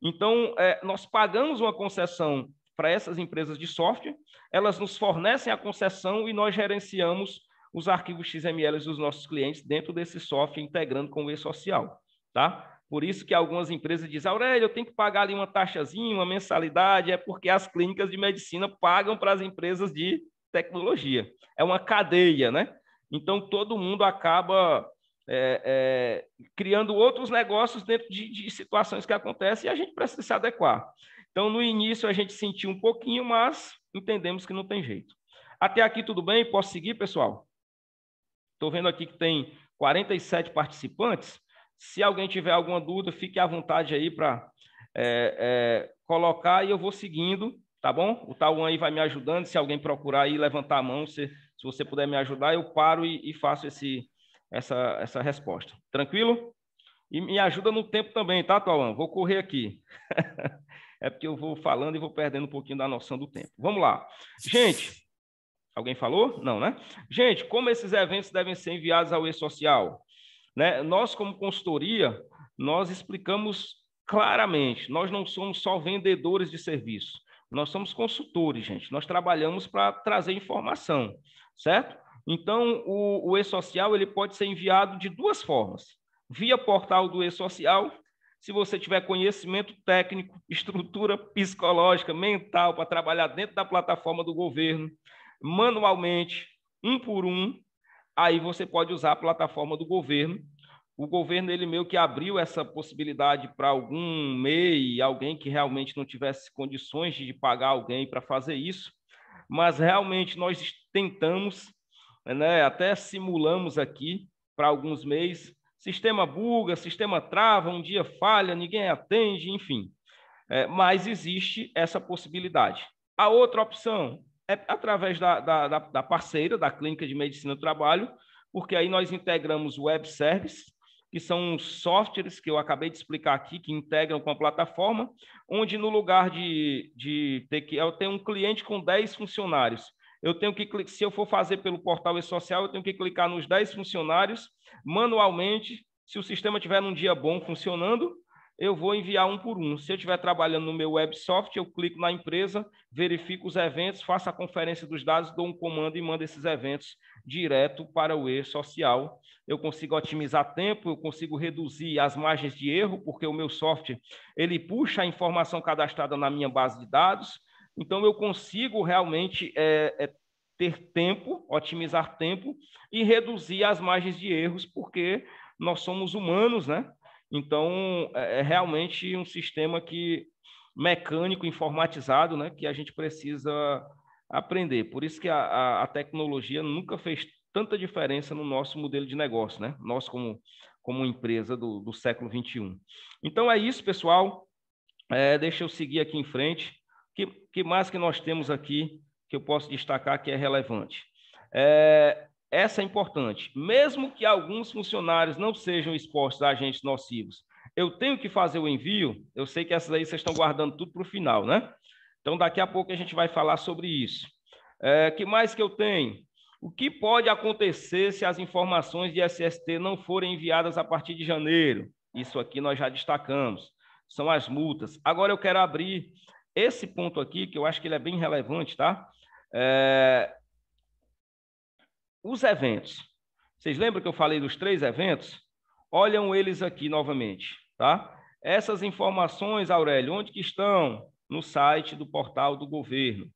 [SPEAKER 4] Então, nós pagamos uma concessão para essas empresas de software, elas nos fornecem a concessão e nós gerenciamos os arquivos XML dos nossos clientes dentro desse software, integrando com o e-social, tá? Por isso que algumas empresas dizem, Aurélio, eu tenho que pagar ali uma taxazinha, uma mensalidade, é porque as clínicas de medicina pagam para as empresas de tecnologia. É uma cadeia, né? Então, todo mundo acaba criando outros negócios dentro de situações que acontecem e a gente precisa se adequar. Então, no início, a gente sentiu um pouquinho, mas entendemos que não tem jeito. Até aqui tudo bem? Posso seguir, pessoal? Estou vendo aqui que tem 47 participantes. Se alguém tiver alguma dúvida, fique à vontade aí para colocar e eu vou seguindo, tá bom? O Tauan aí vai me ajudando. Se alguém procurar aí, levantar a mão, se você puder me ajudar, eu paro e faço essa resposta. Tranquilo? E me ajuda no tempo também, tá, Tauan? Vou correr aqui. É porque eu vou falando e vou perdendo um pouquinho da noção do tempo. Vamos lá. Gente, alguém falou? Não, né? Gente, como esses eventos devem ser enviados ao e-social? Né? Nós, como consultoria, nós explicamos claramente, nós não somos só vendedores de serviço, nós somos consultores, gente, nós trabalhamos para trazer informação, certo? Então, o e-social ele pode ser enviado de duas formas, via portal do e-social, se você tiver conhecimento técnico, estrutura psicológica, mental, para trabalhar dentro da plataforma do governo, manualmente, um por um, aí você pode usar a plataforma do governo. O governo, ele meio que abriu essa possibilidade para algum MEI, alguém que realmente não tivesse condições de pagar alguém para fazer isso, mas realmente nós tentamos, né, até simulamos aqui para alguns MEIs, sistema buga, sistema trava, um dia falha, ninguém atende, enfim. Mas existe essa possibilidade. A outra opção é através da parceira, da Clínica de Medicina do Trabalho, porque aí nós integramos o web service, que são softwares que eu acabei de explicar aqui, que integram com a plataforma, onde no lugar de ter que... Eu tenho um cliente com 10 funcionários, se eu for fazer pelo portal e-social, eu tenho que clicar nos 10 funcionários manualmente. Se o sistema estiver num dia bom funcionando, eu vou enviar um por um. Se eu estiver trabalhando no meu WebSoft, eu clico na empresa, verifico os eventos, faço a conferência dos dados, dou um comando e mando esses eventos direto para o e-social. Eu consigo otimizar tempo, eu consigo reduzir as margens de erro, porque o meu software ele puxa a informação cadastrada na minha base de dados. Então, eu consigo realmente ter tempo, otimizar tempo e reduzir as margens de erros, porque nós somos humanos, né? Então, é realmente um sistema mecânico, informatizado, né, que a gente precisa aprender. Por isso que a tecnologia nunca fez tanta diferença no nosso modelo de negócio, né? Nós, como empresa do século XXI. Então, é isso, pessoal. Deixa eu seguir aqui em frente. Que mais que nós temos aqui que eu posso destacar que é relevante? Essa é importante. Mesmo que alguns funcionários não sejam expostos a agentes nocivos, eu tenho que fazer o envio. Eu sei que essas aí vocês estão guardando tudo para o final, né? Então, daqui a pouco a gente vai falar sobre isso. Que mais que eu tenho? O que pode acontecer se as informações de SST não forem enviadas a partir de janeiro? Isso aqui nós já destacamos. São as multas. Agora eu quero abrir esse ponto aqui, que eu acho que ele é bem relevante, tá? Os eventos. Vocês lembram que eu falei dos 3 eventos? Olham eles aqui novamente, tá? Essas informações, Aurélio, onde que estão? No site do portal do governo.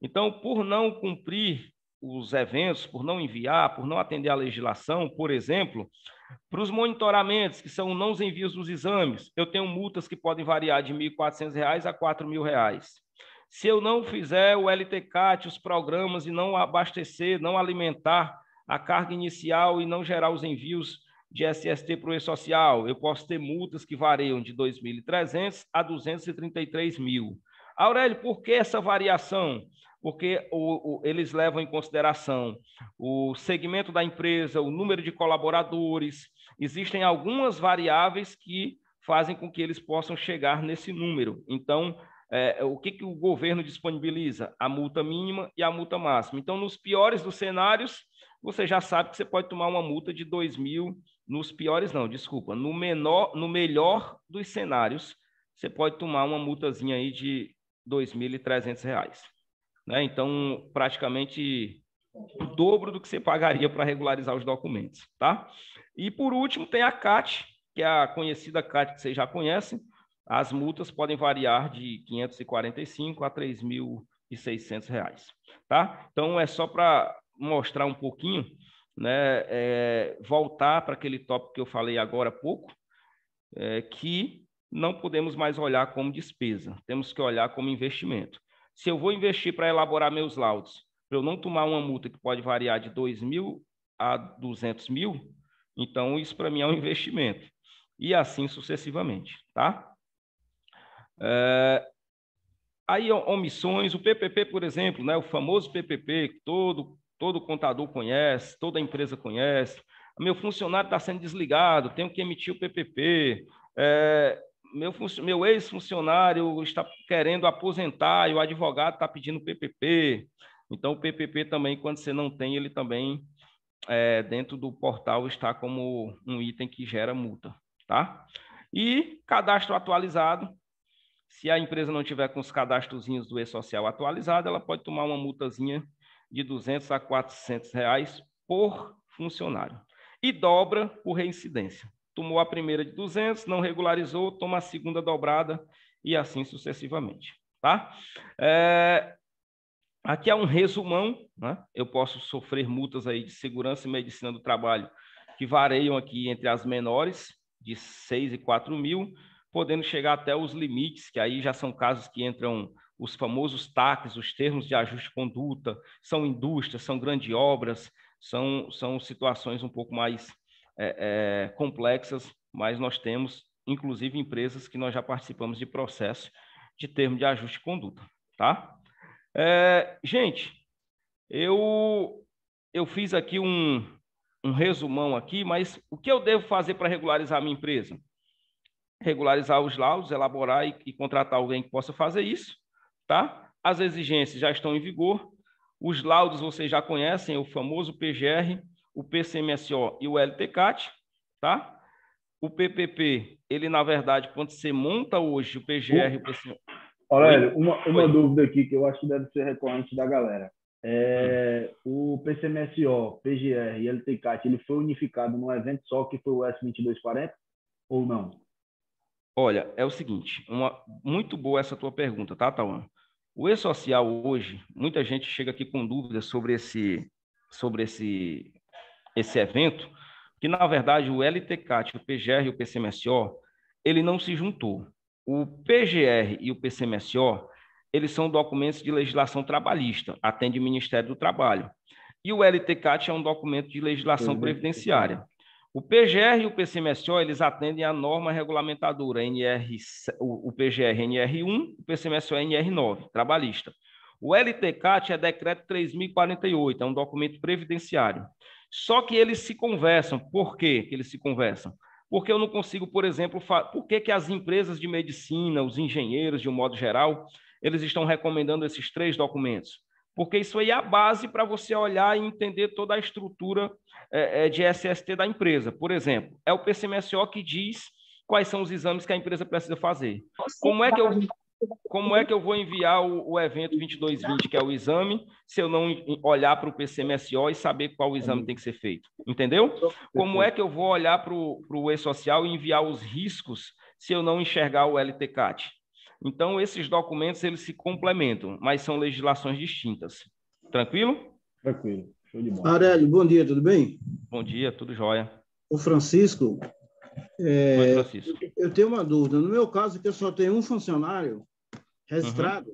[SPEAKER 4] Então, por não cumprir os eventos, por não enviar, por não atender à legislação, por exemplo, para os monitoramentos, que são não os envios dos exames, eu tenho multas que podem variar de R$ 1.400 a R$ 4.000. Se eu não fizer o LTCAT, os programas, e não abastecer, não alimentar a carga inicial e não gerar os envios de SST para o e-social, eu posso ter multas que variam de 2.300 a 233.000. Aurélio, por que essa variação? Porque eles levam em consideração o segmento da empresa, o número de colaboradores. Existem algumas variáveis que fazem com que eles possam chegar nesse número. Então, o que o governo disponibiliza? A multa mínima e a multa máxima. Então, nos piores dos cenários, você já sabe que você pode tomar uma multa de 2.000, nos piores não, desculpa, no melhor dos cenários, você pode tomar uma multazinha aí de R$ 2.300, né? Então, praticamente o dobro do que você pagaria para regularizar os documentos, tá? E, por último, tem a CAT, que é a conhecida CAT que vocês já conhecem. As multas podem variar de R$ 545 a R$ 3.600, tá? Então, é só para mostrar um pouquinho, né? Voltar para aquele tópico que eu falei agora há pouco, que não podemos mais olhar como despesa, temos que olhar como investimento. Se eu vou investir para elaborar meus laudos, para eu não tomar uma multa que pode variar de 2.000 a 200.000, então isso para mim é um investimento. E assim sucessivamente, tá? Aí, omissões, o PPP, por exemplo, né, o famoso PPP, que todo contador conhece, toda empresa conhece. Meu funcionário está sendo desligado, tenho que emitir o PPP. Meu ex-funcionário está querendo aposentar e o advogado está pedindo PPP. Então, o PPP também, quando você não tem, ele também, dentro do portal, está como um item que gera multa, tá? E cadastro atualizado. Se a empresa não tiver com os cadastrozinhos do e-social atualizado, ela pode tomar uma multazinha de R$ 200 a R$ 400 por funcionário. E dobra por reincidência. Tomou a primeira de 200, não regularizou, toma a segunda dobrada e assim sucessivamente, tá? Aqui é um resumão, né? Eu posso sofrer multas aí de segurança e medicina do trabalho que variam aqui entre as menores, de 6 e 4.000, podendo chegar até os limites, que aí já são casos que entram os famosos TACs, os termos de ajuste de conduta, são indústrias, são grandes obras, são situações um pouco mais complexas, mas nós temos, inclusive, empresas que nós já participamos de processo de termo de ajuste de conduta, tá? Gente, eu fiz aqui um resumão aqui, mas o que eu devo fazer para regularizar a minha empresa? Regularizar os laudos, elaborar e contratar alguém que possa fazer isso, tá? As exigências já estão em vigor. Os laudos vocês já conhecem, o famoso PGR, o PCMSO e o LTCAT, tá? O PPP, ele, na verdade, quando você monta hoje o PGR e o PCMSO...
[SPEAKER 2] Aurélio, uma dúvida aqui que eu acho que deve ser recorrente da galera. O PCMSO, PGR e LTCAT, ele foi unificado num evento só, que foi o S2240, ou não?
[SPEAKER 4] Olha, é o seguinte, muito boa essa tua pergunta, tá, Tauan? O E-Social hoje, muita gente chega aqui com dúvidas sobre esse evento, que na verdade o LTCAT, o PGR e o PCMSO, ele não se juntou. O PGR e o PCMSO, eles são documentos de legislação trabalhista, atende o Ministério do Trabalho. E o LTCAT é um documento de legislação previdenciária. O PGR e o PCMSO, eles atendem à norma regulamentadora, o PGR NR1, o PCMSO NR9, trabalhista. O LTCAT é decreto 3048, é um documento previdenciário. Só que eles se conversam. Por quê que eles se conversam? Porque eu não consigo, por exemplo, por que as empresas de medicina, os engenheiros, de um modo geral, eles estão recomendando esses 3 documentos? Porque isso aí é a base para você olhar e entender toda a estrutura de SST da empresa. Por exemplo, é o PCMSO que diz quais são os exames que a empresa precisa fazer. Como é que eu vou enviar o evento 2220, que é o exame, se eu não olhar para o PCMSO e saber qual exame tem que ser feito? Entendeu? Como é que eu vou olhar para o E-Social e enviar os riscos se eu não enxergar o LTCAT? Então, esses documentos, eles se complementam, mas são legislações distintas. Tranquilo?
[SPEAKER 2] Tranquilo. Show de bola.
[SPEAKER 5] Aurélio, bom dia, tudo bem?
[SPEAKER 4] Bom dia, tudo jóia.
[SPEAKER 5] O Francisco,
[SPEAKER 4] Oi, Francisco.
[SPEAKER 5] eu tenho uma dúvida. No meu caso, que eu só tenho um funcionário registrado,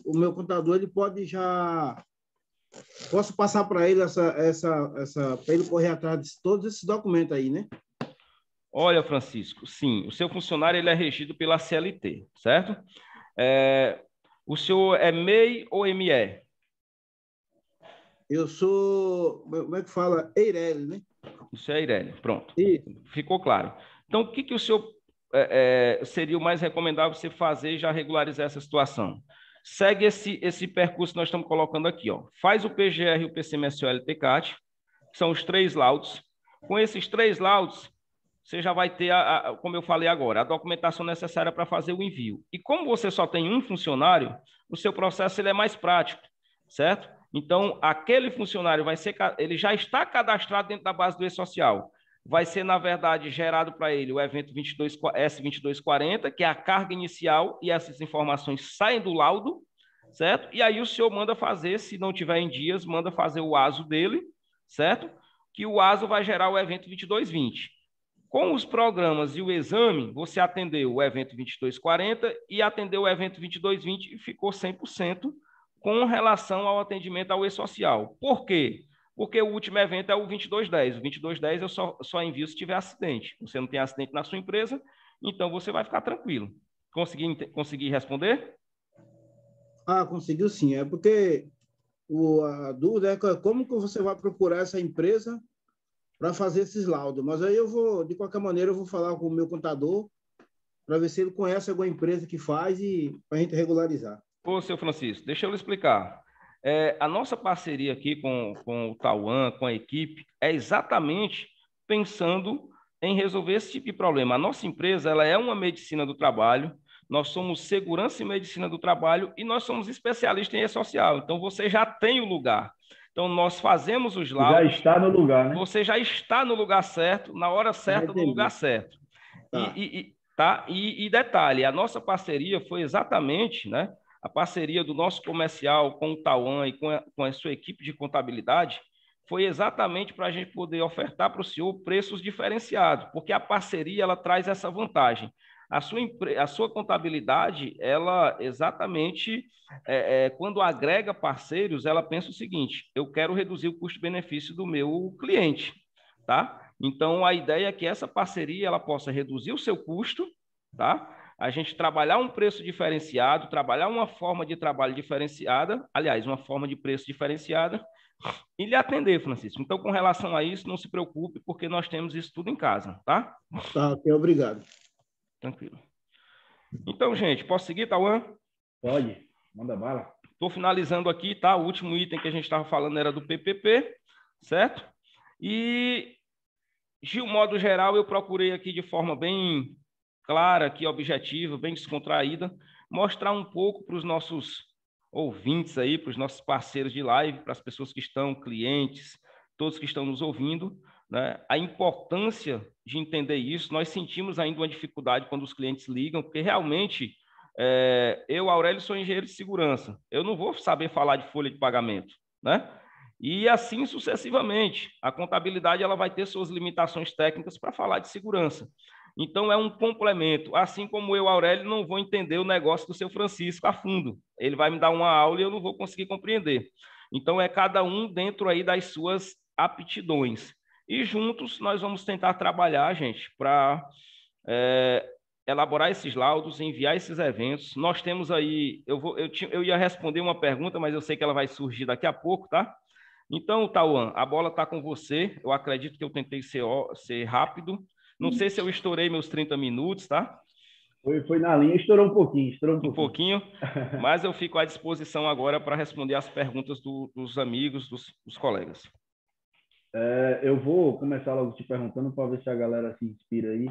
[SPEAKER 5] o meu contador, ele pode já... Posso passar para ele para ele correr atrás de todos esses documentos aí, né?
[SPEAKER 4] Olha, Francisco, sim, o seu funcionário ele é regido pela CLT, certo? O senhor é MEI ou ME?
[SPEAKER 5] Eu sou, como é que fala? Eireli, né?
[SPEAKER 4] Isso é Eireli, pronto.
[SPEAKER 5] Isso.
[SPEAKER 4] Ficou claro. Então, o que o senhor seria o mais recomendável você fazer e já regularizar essa situação? Segue esse percurso que nós estamos colocando aqui, ó. Faz o PGR e o PCMSO LTCAT, que são os 3 laudos. Com esses 3 laudos, você já vai ter, como eu falei agora, a documentação necessária para fazer o envio. E como você só tem um funcionário, o seu processo ele é mais prático, certo? Então, aquele funcionário ele já está cadastrado dentro da base do E-Social. Vai ser, na verdade, gerado para ele o evento S2240, que é a carga inicial, e essas informações saem do laudo, certo? E aí o senhor manda fazer, se não tiver em dias, manda fazer o ASO dele, certo? Que o ASO vai gerar o evento 2220. Com os programas e o exame, você atendeu o evento 2240 e atendeu o evento 2220 e ficou 100% com relação ao atendimento ao E-Social. Por quê? Porque o último evento é o 2210. O 2210 eu só envio se tiver acidente. Você não tem acidente na sua empresa, então você vai ficar tranquilo. Consegui responder?
[SPEAKER 5] Conseguiu sim. É porque a dúvida é como que você vai procurar essa empresa para fazer esses laudos. Mas aí de qualquer maneira, eu vou falar com o meu contador para ver se ele conhece alguma empresa que faz e para a gente regularizar.
[SPEAKER 4] Ô, seu Francisco, deixa eu lhe explicar. A nossa parceria aqui com o Tauan, com a equipe, é exatamente pensando em resolver esse tipo de problema. A nossa empresa ela é uma medicina do trabalho, nós somos segurança e medicina do trabalho e nós somos especialistas em E-Social. Então, você já tem o lugar. Então, nós fazemos os laudos.
[SPEAKER 2] Já está no lugar, né?
[SPEAKER 4] Você já está no lugar certo, na hora certa, no lugar certo.
[SPEAKER 5] Tá.
[SPEAKER 4] E detalhe, a nossa parceria foi exatamente, né? A parceria do nosso comercial com o Tauan e com a sua equipe de contabilidade foi exatamente para a gente poder ofertar para o senhor preços diferenciados, porque a parceria ela traz essa vantagem. A sua contabilidade, ela exatamente, quando agrega parceiros, ela pensa o seguinte: eu quero reduzir o custo-benefício do meu cliente, tá? Então, a ideia é que essa parceria ela possa reduzir o seu custo, tá? A gente trabalhar um preço diferenciado, trabalhar uma forma de trabalho diferenciada, aliás, uma forma de preço diferenciada, e lhe atender, Francisco. Então, com relação a isso, não se preocupe, porque nós temos isso tudo em casa, tá?
[SPEAKER 5] Tá, ok, obrigado.
[SPEAKER 4] Tranquilo. Então, gente, posso seguir, Tauan?
[SPEAKER 2] Pode. Manda bala.
[SPEAKER 4] Estou finalizando aqui, tá? O último item que a gente estava falando era do PPP, certo? E, de um modo geral, eu procurei aqui de forma bem clara, aqui, objetiva, bem descontraída, mostrar um pouco para os nossos ouvintes aí, para os nossos parceiros de live, para as pessoas que estão, clientes, todos que estão nos ouvindo, né, a importância de entender isso. Nós sentimos ainda uma dificuldade quando os clientes ligam, porque realmente eu, Aurélio, sou engenheiro de segurança. Eu não vou saber falar de folha de pagamento, né? E assim sucessivamente. A contabilidade ela vai ter suas limitações técnicas para falar de segurança. Então, é um complemento. Assim como eu, Aurélio, não vou entender o negócio do seu Francisco a fundo. Ele vai me dar uma aula e eu não vou conseguir compreender. Então, é cada um dentro aí das suas aptidões. E juntos nós vamos tentar trabalhar, gente, para elaborar esses laudos, enviar esses eventos. Nós temos aí... Eu ia responder uma pergunta, mas eu sei que ela vai surgir daqui a pouco, tá? Então, Tauan, a bola está com você. Eu acredito que eu tentei ser rápido. Não sei se eu estourei meus 30 minutos, tá?
[SPEAKER 2] Foi na linha, estourou um pouquinho.
[SPEAKER 4] Um pouquinho, mas eu fico à disposição agora para responder as perguntas dos amigos, dos colegas.
[SPEAKER 2] Eu vou começar logo te perguntando para ver se a galera se inspira aí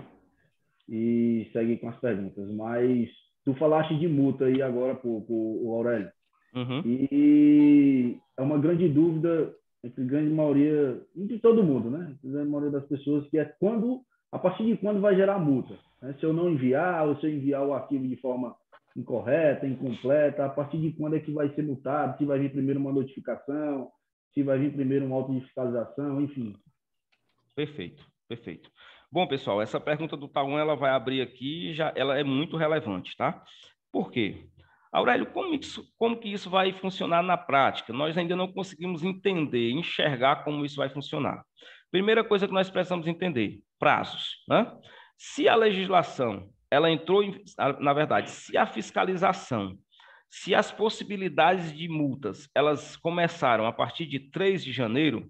[SPEAKER 2] e segue com as perguntas. Mas tu falaste de multa aí agora, o Aurélio.
[SPEAKER 4] Uhum.
[SPEAKER 2] E é uma grande dúvida entre a grande maioria, entre todo mundo, né? Entre a grande maioria das pessoas, que é a partir de quando vai gerar multa, né? Se eu não enviar, ou se eu enviar o arquivo de forma incorreta, incompleta, a partir de quando é que vai ser multado, se vai vir primeiro uma notificação, se vai vir primeiro um auto de fiscalização, enfim.
[SPEAKER 4] Perfeito, perfeito. Bom, pessoal, essa pergunta do Tauan, ela vai abrir aqui, ela é muito relevante, tá? Por quê? Aurélio, como que isso vai funcionar na prática? Nós ainda não conseguimos entender, enxergar como isso vai funcionar. Primeira coisa que nós precisamos entender, prazos, né? Se a legislação, ela entrou, na verdade, se a fiscalização, se as possibilidades de multas, elas começaram a partir de 3 de janeiro,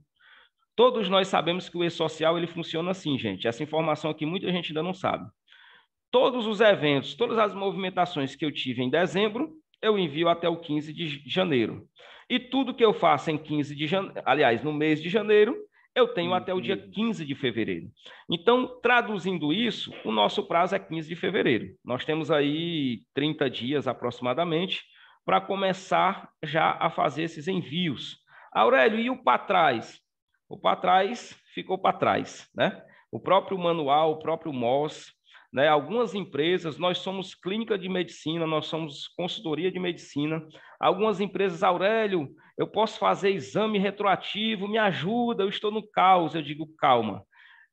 [SPEAKER 4] todos nós sabemos que o e-social, ele funciona assim, gente. Essa informação aqui muita gente ainda não sabe. Todos os eventos, todas as movimentações que eu tive em dezembro, eu envio até o 15 de janeiro. E tudo que eu faço em 15 de janeiro, aliás, no mês de janeiro, eu tenho até o dia 15 de fevereiro. Então, traduzindo isso, o nosso prazo é 15 de fevereiro. Nós temos aí 30 dias aproximadamente para começar já a fazer esses envios. Aurélio, e o para trás? O para trás ficou para trás, né? O próprio manual, o próprio MOS, né? Algumas empresas, nós somos clínica de medicina, nós somos consultoria de medicina. Algumas empresas, Aurélio, eu posso fazer exame retroativo, me ajuda, eu estou no caos. Eu digo, calma.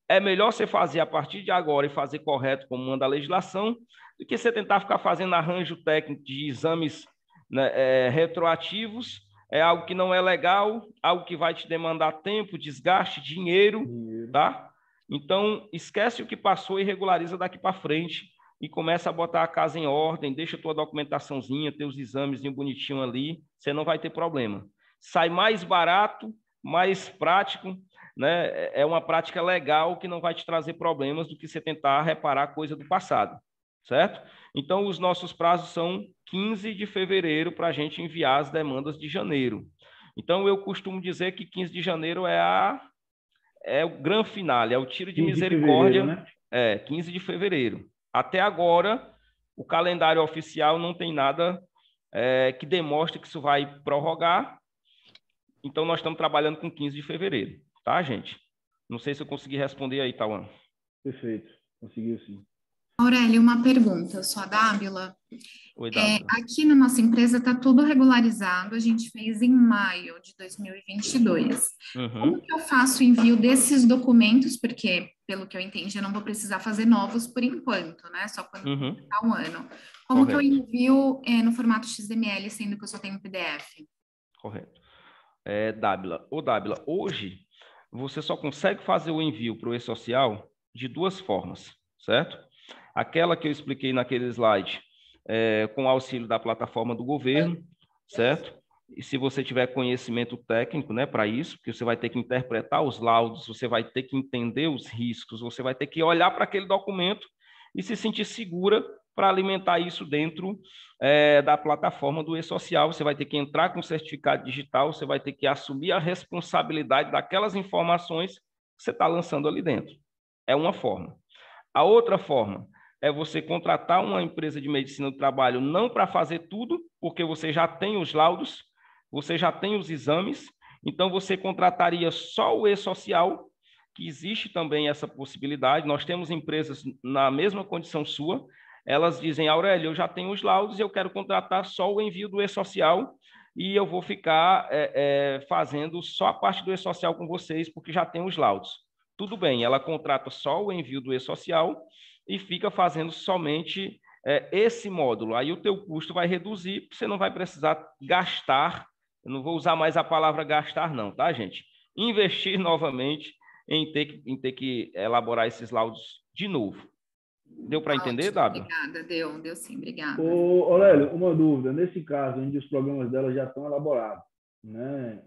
[SPEAKER 4] É melhor você fazer a partir de agora e fazer correto como manda a legislação, do que você tentar ficar fazendo arranjo técnico de exames, né, retroativos. É algo que não é legal, algo que vai te demandar tempo, desgaste, dinheiro, tá? Então, esquece o que passou e regulariza daqui para frente e começa a botar a casa em ordem, deixa a tua documentaçãozinha, teus exames bonitinho ali, você não vai ter problema. Sai mais barato, mais prático, né? É uma prática legal que não vai te trazer problemas do que você tentar reparar coisa do passado, certo? Então, os nossos prazos são 15 de fevereiro para a gente enviar as demandas de janeiro. Então, eu costumo dizer que 15 de janeiro é o grande finale, é o tiro de misericórdia, né? 15 de fevereiro. Até agora, o calendário oficial não tem nada que demonstre que isso vai prorrogar. Então, nós estamos trabalhando com 15 de fevereiro, tá, gente? Não sei se eu consegui responder aí, Tauan.
[SPEAKER 2] Perfeito, conseguiu sim.
[SPEAKER 3] Aurélio, uma pergunta, eu sou a Dábila.
[SPEAKER 4] Oi, Dábila.
[SPEAKER 3] Aqui na nossa empresa está tudo regularizado, a gente fez em maio de 2022.
[SPEAKER 4] Uhum.
[SPEAKER 3] Como que eu faço o envio desses documentos? Porque, pelo que eu entendi, eu não vou precisar fazer novos por enquanto, né? Só quando completar um ano. Como que eu envio no formato XML, sendo que eu só tenho PDF?
[SPEAKER 4] Correto. Dábila, hoje você só consegue fazer o envio para o e-social de 2 formas, certo? Aquela que eu expliquei naquele slide, com auxílio da plataforma do governo, certo? E se você tiver conhecimento técnico, né, para isso, porque você vai ter que interpretar os laudos, você vai ter que entender os riscos, você vai ter que olhar para aquele documento e se sentir segura para alimentar isso dentro da plataforma do e-social. Você vai ter que entrar com certificado digital, você vai ter que assumir a responsabilidade daquelas informações que você está lançando ali dentro. É uma forma. A outra forma é você contratar uma empresa de medicina do trabalho não para fazer tudo, porque você já tem os laudos, você já tem os exames, então você contrataria só o e-social, que existe também essa possibilidade. Nós temos empresas na mesma condição sua, elas dizem, Aurélio, eu já tenho os laudos e eu quero contratar só o envio do e-social e eu vou ficar fazendo só a parte do e-social com vocês, porque já tem os laudos. Tudo bem, ela contrata só o envio do e-social e fica fazendo somente esse módulo. Aí o teu custo vai reduzir, você não vai precisar gastar, eu não vou usar mais a palavra gastar não, tá, gente? Investir novamente em ter que elaborar esses laudos de novo. Deu para entender, Dábio?
[SPEAKER 3] Obrigada, deu sim, obrigada.
[SPEAKER 2] Ô, Aurélio, uma dúvida. Nesse caso, onde os programas dela já estão elaborados, né?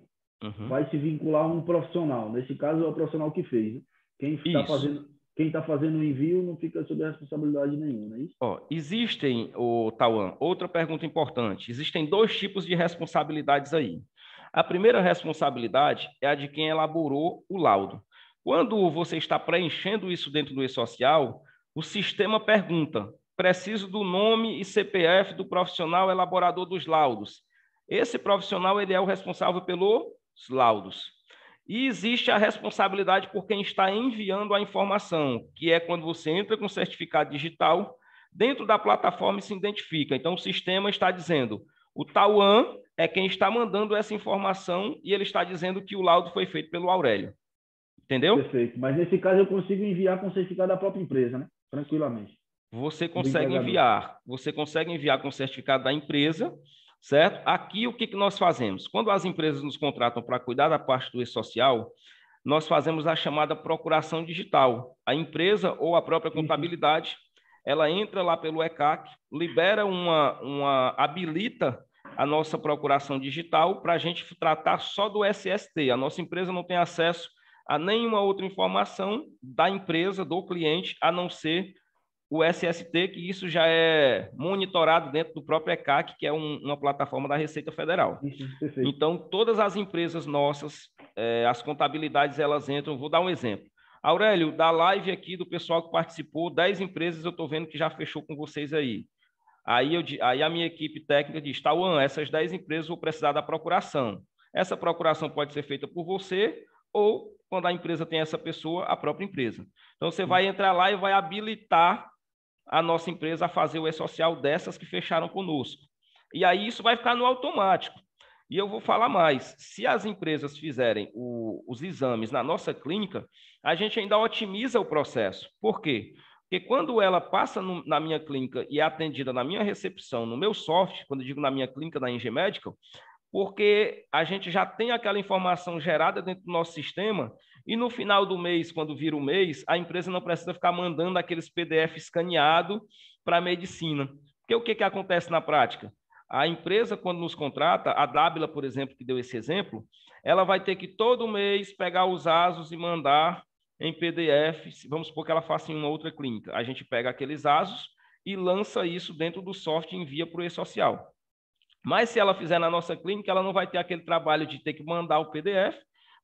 [SPEAKER 2] Vai se vincular a um profissional. Nesse caso, é o profissional que fez. Né? Quem está fazendo o envio não fica sob responsabilidade nenhuma, é isso?
[SPEAKER 4] Existem, Tauan, outra pergunta importante. Existem 2 tipos de responsabilidades aí. A primeira responsabilidade é a de quem elaborou o laudo. Quando você está preenchendo isso dentro do e-social, o sistema pergunta, preciso do nome e CPF do profissional elaborador dos laudos. Esse profissional ele é o responsável pelos laudos. E existe a responsabilidade por quem está enviando a informação, que é quando você entra com certificado digital, dentro da plataforma se identifica. Então, o sistema está dizendo, o Tauan é quem está mandando essa informação e ele está dizendo que o laudo foi feito pelo Aurélio. Entendeu?
[SPEAKER 2] Perfeito. Mas nesse caso eu consigo enviar com certificado da própria empresa, né? Tranquilamente.
[SPEAKER 4] Você consegue enviar com certificado da empresa, certo? Aqui o que nós fazemos? Quando as empresas nos contratam para cuidar da parte do e-social, nós fazemos a chamada procuração digital. A empresa ou a própria contabilidade, ela entra lá pelo ECAC, libera habilita a nossa procuração digital para a gente tratar só do SST. A nossa empresa não tem acesso a nenhuma outra informação da empresa, do cliente, a não ser o SST, que isso já é monitorado dentro do próprio ECAC, que é uma plataforma da Receita Federal. Então, todas as empresas nossas, as contabilidades, elas entram, vou dar um exemplo. Aurélio, da live aqui do pessoal que participou, 10 empresas eu estou vendo que já fechou com vocês aí. Aí a minha equipe técnica diz, Tauan, essas 10 empresas vão precisar da procuração. Essa procuração pode ser feita por você ou, quando a empresa tem essa pessoa, a própria empresa. Então, você vai entrar lá e vai habilitar a nossa empresa a fazer o e-social dessas que fecharam conosco. E aí isso vai ficar no automático. E eu vou falar mais. Se as empresas fizerem os exames na nossa clínica, a gente ainda otimiza o processo. Por quê? Porque quando ela passa na minha clínica e é atendida na minha recepção, no meu software, quando eu digo na minha clínica, da Engie Medical, porque a gente já tem aquela informação gerada dentro do nosso sistema e no final do mês, quando vira o mês, a empresa não precisa ficar mandando aqueles PDF escaneados para a medicina. Porque o que acontece na prática? A empresa, quando nos contrata, a Dábila, por exemplo, que deu esse exemplo, ela vai ter que todo mês pegar os ASOS e mandar em PDF, vamos supor que ela faça em uma outra clínica. A gente pega aqueles ASOS e lança isso dentro do software e envia para o e-social. Mas se ela fizer na nossa clínica, ela não vai ter aquele trabalho de ter que mandar o PDF,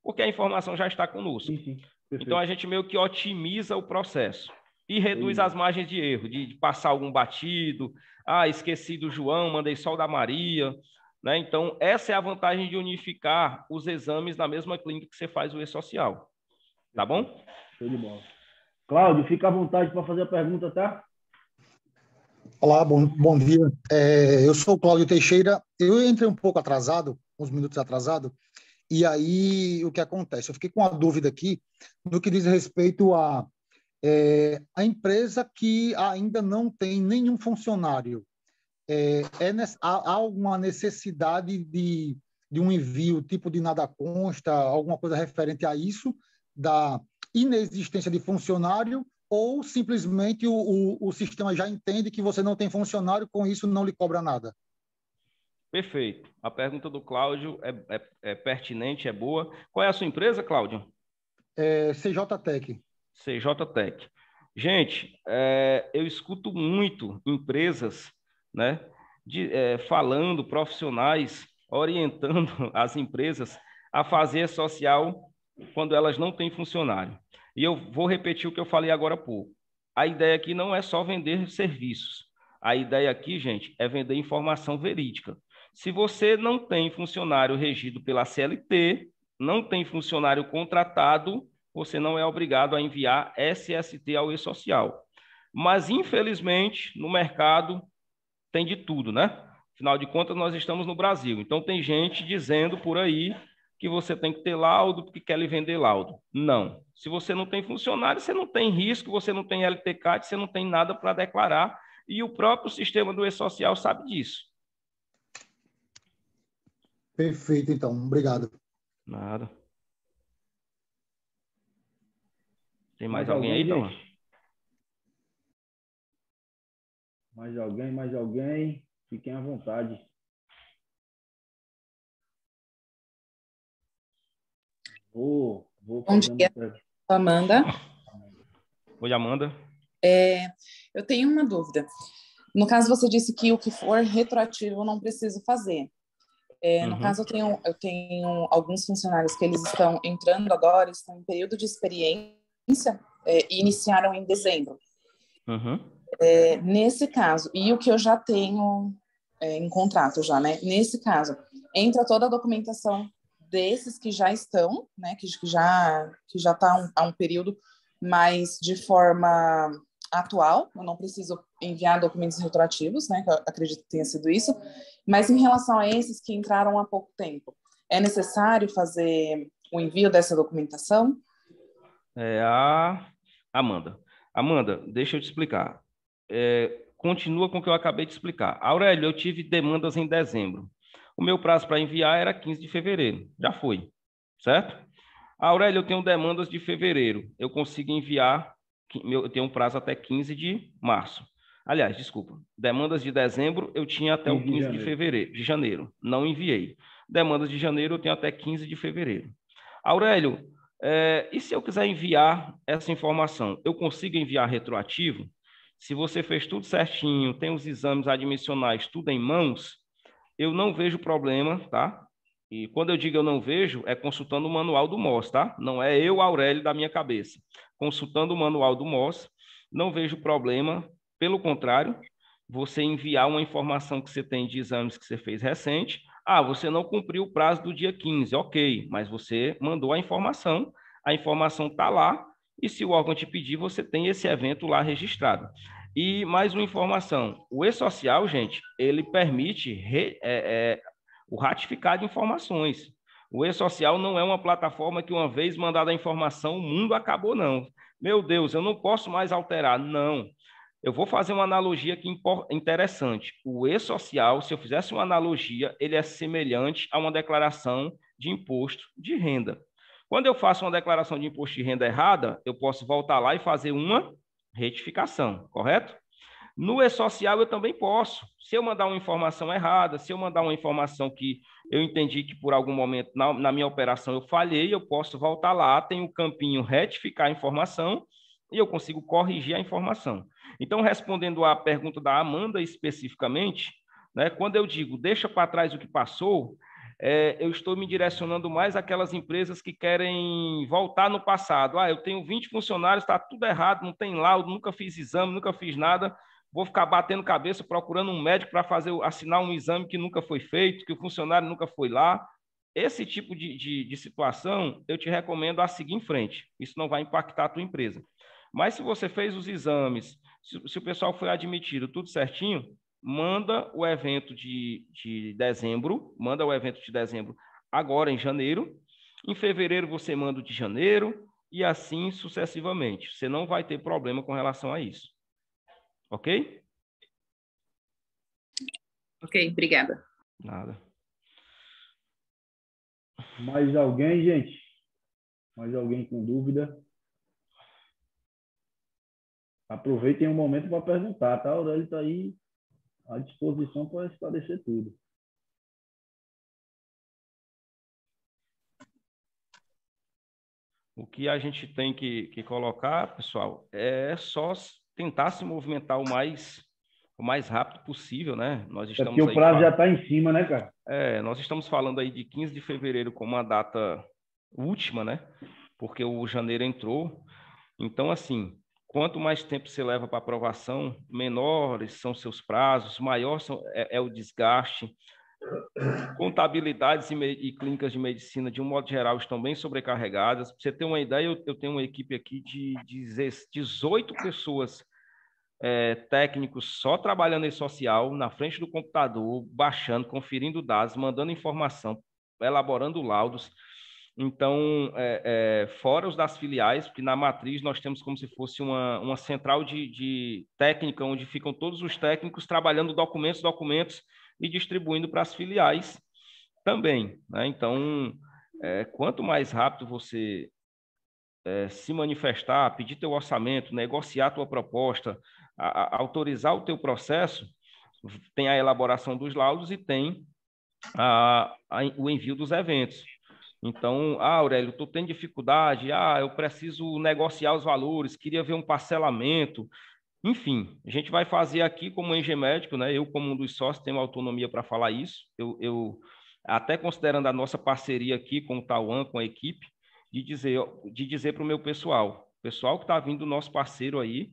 [SPEAKER 4] porque a informação já está conosco. Então, a gente meio que otimiza o processo e reduz as margens de erro, de passar algum batido, esqueci do João, mandei só o da Maria, né? Então, essa é a vantagem de unificar os exames na mesma clínica que você faz o e-social. Tá bom?
[SPEAKER 2] Show de bola. Cláudio, fica à vontade para fazer a pergunta, tá?
[SPEAKER 6] Olá, bom dia. Eu sou o Cláudio Teixeira. Eu entrei um pouco atrasado, uns minutos atrasado, e aí o que acontece? Eu fiquei com uma dúvida aqui no que diz respeito a empresa que ainda não tem nenhum funcionário. Há alguma necessidade de um envio, tipo de nada consta, alguma coisa referente a isso, da inexistência de funcionário, ou simplesmente o sistema já entende que você não tem funcionário, com isso não lhe cobra nada?
[SPEAKER 4] Perfeito. A pergunta do Cláudio é pertinente, é boa. Qual é a sua empresa, Cláudio?
[SPEAKER 6] CJ Tech.
[SPEAKER 4] CJ Tech. Gente, eu escuto muito empresas, né, falando, profissionais, orientando as empresas a fazer social quando elas não têm funcionário. E eu vou repetir o que eu falei agora há pouco. A ideia aqui não é só vender serviços. A ideia aqui, gente, é vender informação verídica. Se você não tem funcionário regido pela CLT, não tem funcionário contratado, você não é obrigado a enviar SST ao e-social. Mas, infelizmente, no mercado tem de tudo, né? Afinal de contas, nós estamos no Brasil. Então, tem gente dizendo por aí que você tem que ter laudo porque quer lhe vender laudo. Não. Se você não tem funcionário, você não tem risco, você não tem LTCAT, você não tem nada para declarar. E o próprio sistema do e-social sabe disso.
[SPEAKER 6] Perfeito, então. Obrigado.
[SPEAKER 4] Nada. Tem
[SPEAKER 2] Mais
[SPEAKER 4] alguém aí, então?
[SPEAKER 2] gente? Mais alguém? Fiquem à vontade. Vou
[SPEAKER 7] Bom dia, Amanda.
[SPEAKER 4] Oi, Amanda.
[SPEAKER 7] Eu tenho uma dúvida. No caso, você disse que o que for retroativo eu não preciso fazer. No caso, eu tenho alguns funcionários que eles estão entrando agora, estão em período de experiência e iniciaram em dezembro. Nesse caso, e o que eu já tenho em contrato já, né? Nesse caso, entra toda a documentação desses que já estão, né? Que já está há um período, mas de forma atual, eu não preciso enviar documentos retroativos, né? Que eu acredito que tenha sido isso. Mas em relação a esses que entraram há pouco tempo, é necessário fazer o envio dessa documentação?
[SPEAKER 4] Amanda, deixa eu te explicar. Continua com o que eu acabei de explicar. Aurélio, eu tive demandas em dezembro. O meu prazo para enviar era 15 de fevereiro. Já foi, certo? Aurélio, eu tenho demandas de fevereiro. Eu consigo enviar, eu tenho um prazo até 15 de março. Aliás, desculpa. Demandas de dezembro eu tinha até o 15 de janeiro. Não enviei. Demandas de janeiro eu tenho até 15 de fevereiro. Aurélio, e se eu quiser enviar essa informação, eu consigo enviar retroativo? Se você fez tudo certinho, tem os exames admissionais, tudo em mãos, eu não vejo problema, tá? E quando eu digo eu não vejo, é consultando o manual do MOS, tá? Não é eu, Aurélio, da minha cabeça. Consultando o manual do MOS, não vejo problema. Pelo contrário, você enviar uma informação que você tem de exames que você fez recente. Você não cumpriu o prazo do dia 15, ok, mas você mandou a informação está lá, e se o órgão te pedir, você tem esse evento lá registrado. E mais uma informação, o e-social, gente, ele permite o ratificar de informações. O e-social não é uma plataforma que uma vez mandada a informação, o mundo acabou, não. Meu Deus, eu não posso mais alterar. Não. Eu vou fazer uma analogia aqui interessante. O e-social, se eu fizesse uma analogia, ele é semelhante a uma declaração de imposto de renda. Quando eu faço uma declaração de imposto de renda errada, eu posso voltar lá e fazer uma retificação, correto? No e-social eu também posso. Se eu mandar uma informação errada, se eu mandar uma informação que eu entendi que por algum momento na minha operação eu falhei, eu posso voltar lá, tem o campinho retificar a informação e eu consigo corrigir a informação. Então, respondendo à pergunta da Amanda especificamente, né, quando eu digo deixa para trás o que passou, eu estou me direcionando mais àquelas empresas que querem voltar no passado. Eu tenho 20 funcionários, está tudo errado, não tem laudo, nunca fiz exame, nunca fiz nada, vou ficar batendo cabeça procurando um médico para assinar um exame que nunca foi feito, que o funcionário nunca foi lá. Esse tipo de situação, eu te recomendo a seguir em frente. Isso não vai impactar a tua empresa. Mas se você fez os exames, se o pessoal foi admitido tudo certinho, manda o evento de dezembro, agora em janeiro. Em fevereiro você manda o de janeiro e assim sucessivamente. Você não vai ter problema com relação a isso. Ok?
[SPEAKER 7] Ok, obrigada.
[SPEAKER 4] Nada.
[SPEAKER 2] Mais alguém, gente? Mais alguém com dúvida? Aproveitem o momento para perguntar, tá? O Aurélio está aí à disposição para esclarecer tudo.
[SPEAKER 4] O que a gente tem que colocar, pessoal, é só tentar se movimentar o mais rápido possível, né? Nós estamos
[SPEAKER 2] porque o prazo já está em cima, né, cara?
[SPEAKER 4] Nós estamos falando aí de 15 de fevereiro como a data última, né? Porque o janeiro entrou. Então, assim, quanto mais tempo você leva para aprovação, menores são seus prazos, maior é o desgaste. Contabilidades e clínicas de medicina, de um modo geral, estão bem sobrecarregadas. Para você ter uma ideia, eu tenho uma equipe aqui de 18 pessoas, técnicos só trabalhando em social, na frente do computador, baixando, conferindo dados, mandando informação, elaborando laudos. Então, fora os das filiais, porque na matriz nós temos como se fosse uma central de técnica, onde ficam todos os técnicos trabalhando documentos, e distribuindo para as filiais também, né? Então, quanto mais rápido você se manifestar, pedir teu orçamento, negociar tua proposta, autorizar o teu processo, tem a elaboração dos laudos e tem o envio dos eventos. Então, Aurélio, tu tem dificuldade, eu preciso negociar os valores, queria ver um parcelamento. Enfim, a gente vai fazer aqui como engemédico, né? Eu, como um dos sócios, tenho autonomia para falar isso. Eu, até considerando a nossa parceria aqui com o Tauan, com a equipe, de dizer para o meu pessoal que está vindo, nosso parceiro aí,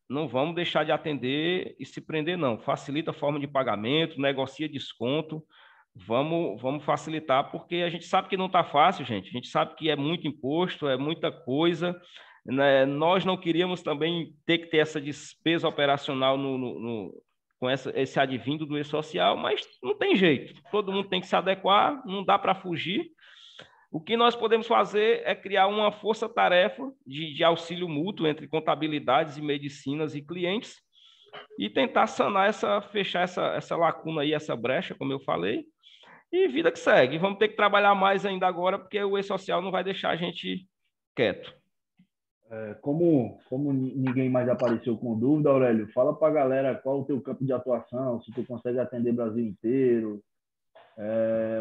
[SPEAKER 4] não vamos deixar de atender e se prender, não. Facilita a forma de pagamento, negocia desconto, vamos facilitar, porque a gente sabe que não está fácil, gente. A gente sabe que é muito imposto, é muita coisa, né? Nós não queríamos também ter que ter essa despesa operacional com esse advindo do e-social, mas não tem jeito. Todo mundo tem que se adequar, não dá para fugir. O que nós podemos fazer é criar uma força-tarefa de auxílio mútuo entre contabilidades e medicinas e clientes e tentar fechar essa lacuna aí, essa brecha, como eu falei, e vida que segue. Vamos ter que trabalhar mais ainda agora, porque o e-social não vai deixar a gente quieto.
[SPEAKER 2] Como ninguém mais apareceu com dúvida, Aurélio, fala para a galera qual o teu campo de atuação, se tu consegue atender o Brasil inteiro,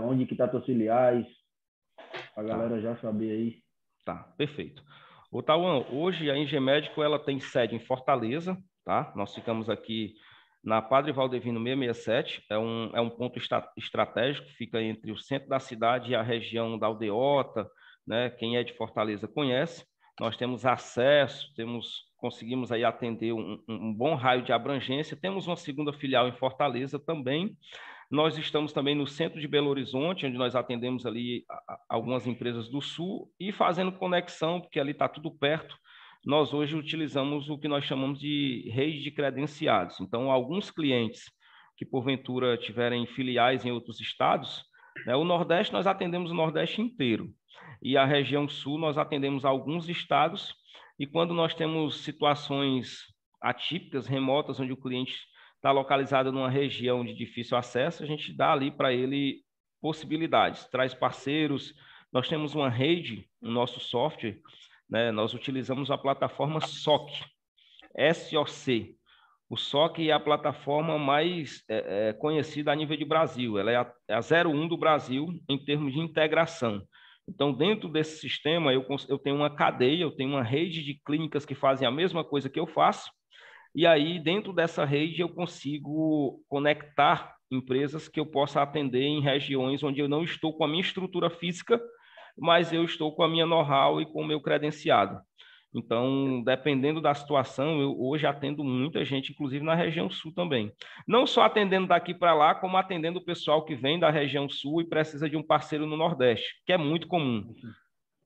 [SPEAKER 2] onde que tá tuas filiais, a galera já saber aí. Tá,
[SPEAKER 4] perfeito. Ô, Tauan, hoje a Engemédico ela tem sede em Fortaleza, tá? Nós ficamos aqui na Padre Valdevino 667, é um ponto estratégico, fica entre o centro da cidade e a região da Aldeota, né? Quem é de Fortaleza conhece. Nós temos acesso, conseguimos aí atender um bom raio de abrangência. Temos uma segunda filial em Fortaleza também. Nós estamos também no centro de Belo Horizonte, onde nós atendemos ali algumas empresas do Sul e fazendo conexão, porque ali está tudo perto. Nós hoje utilizamos o que nós chamamos de rede de credenciados. Então, alguns clientes que porventura tiverem filiais em outros estados, né, o Nordeste nós atendemos o Nordeste inteiro. E a região Sul nós atendemos alguns estados, e quando nós temos situações atípicas, remotas, onde o cliente está localizado numa região de difícil acesso, a gente dá ali para ele possibilidades, traz parceiros. Nós temos uma rede no nosso software, né? Nós utilizamos a plataforma SOC, SOC. O SOC é a plataforma mais conhecida a nível de Brasil, ela é a 01 do Brasil em termos de integração. Então, dentro desse sistema, eu tenho uma cadeia, eu tenho uma rede de clínicas que fazem a mesma coisa que eu faço, e aí, dentro dessa rede, eu consigo conectar empresas que eu possa atender em regiões onde eu não estou com a minha estrutura física, mas eu estou com a minha know-how e com o meu credenciado. Então, dependendo da situação, eu hoje atendo muita gente, inclusive na região Sul também. Não só atendendo daqui para lá, como atendendo o pessoal que vem da região Sul e precisa de um parceiro no Nordeste, que é muito comum.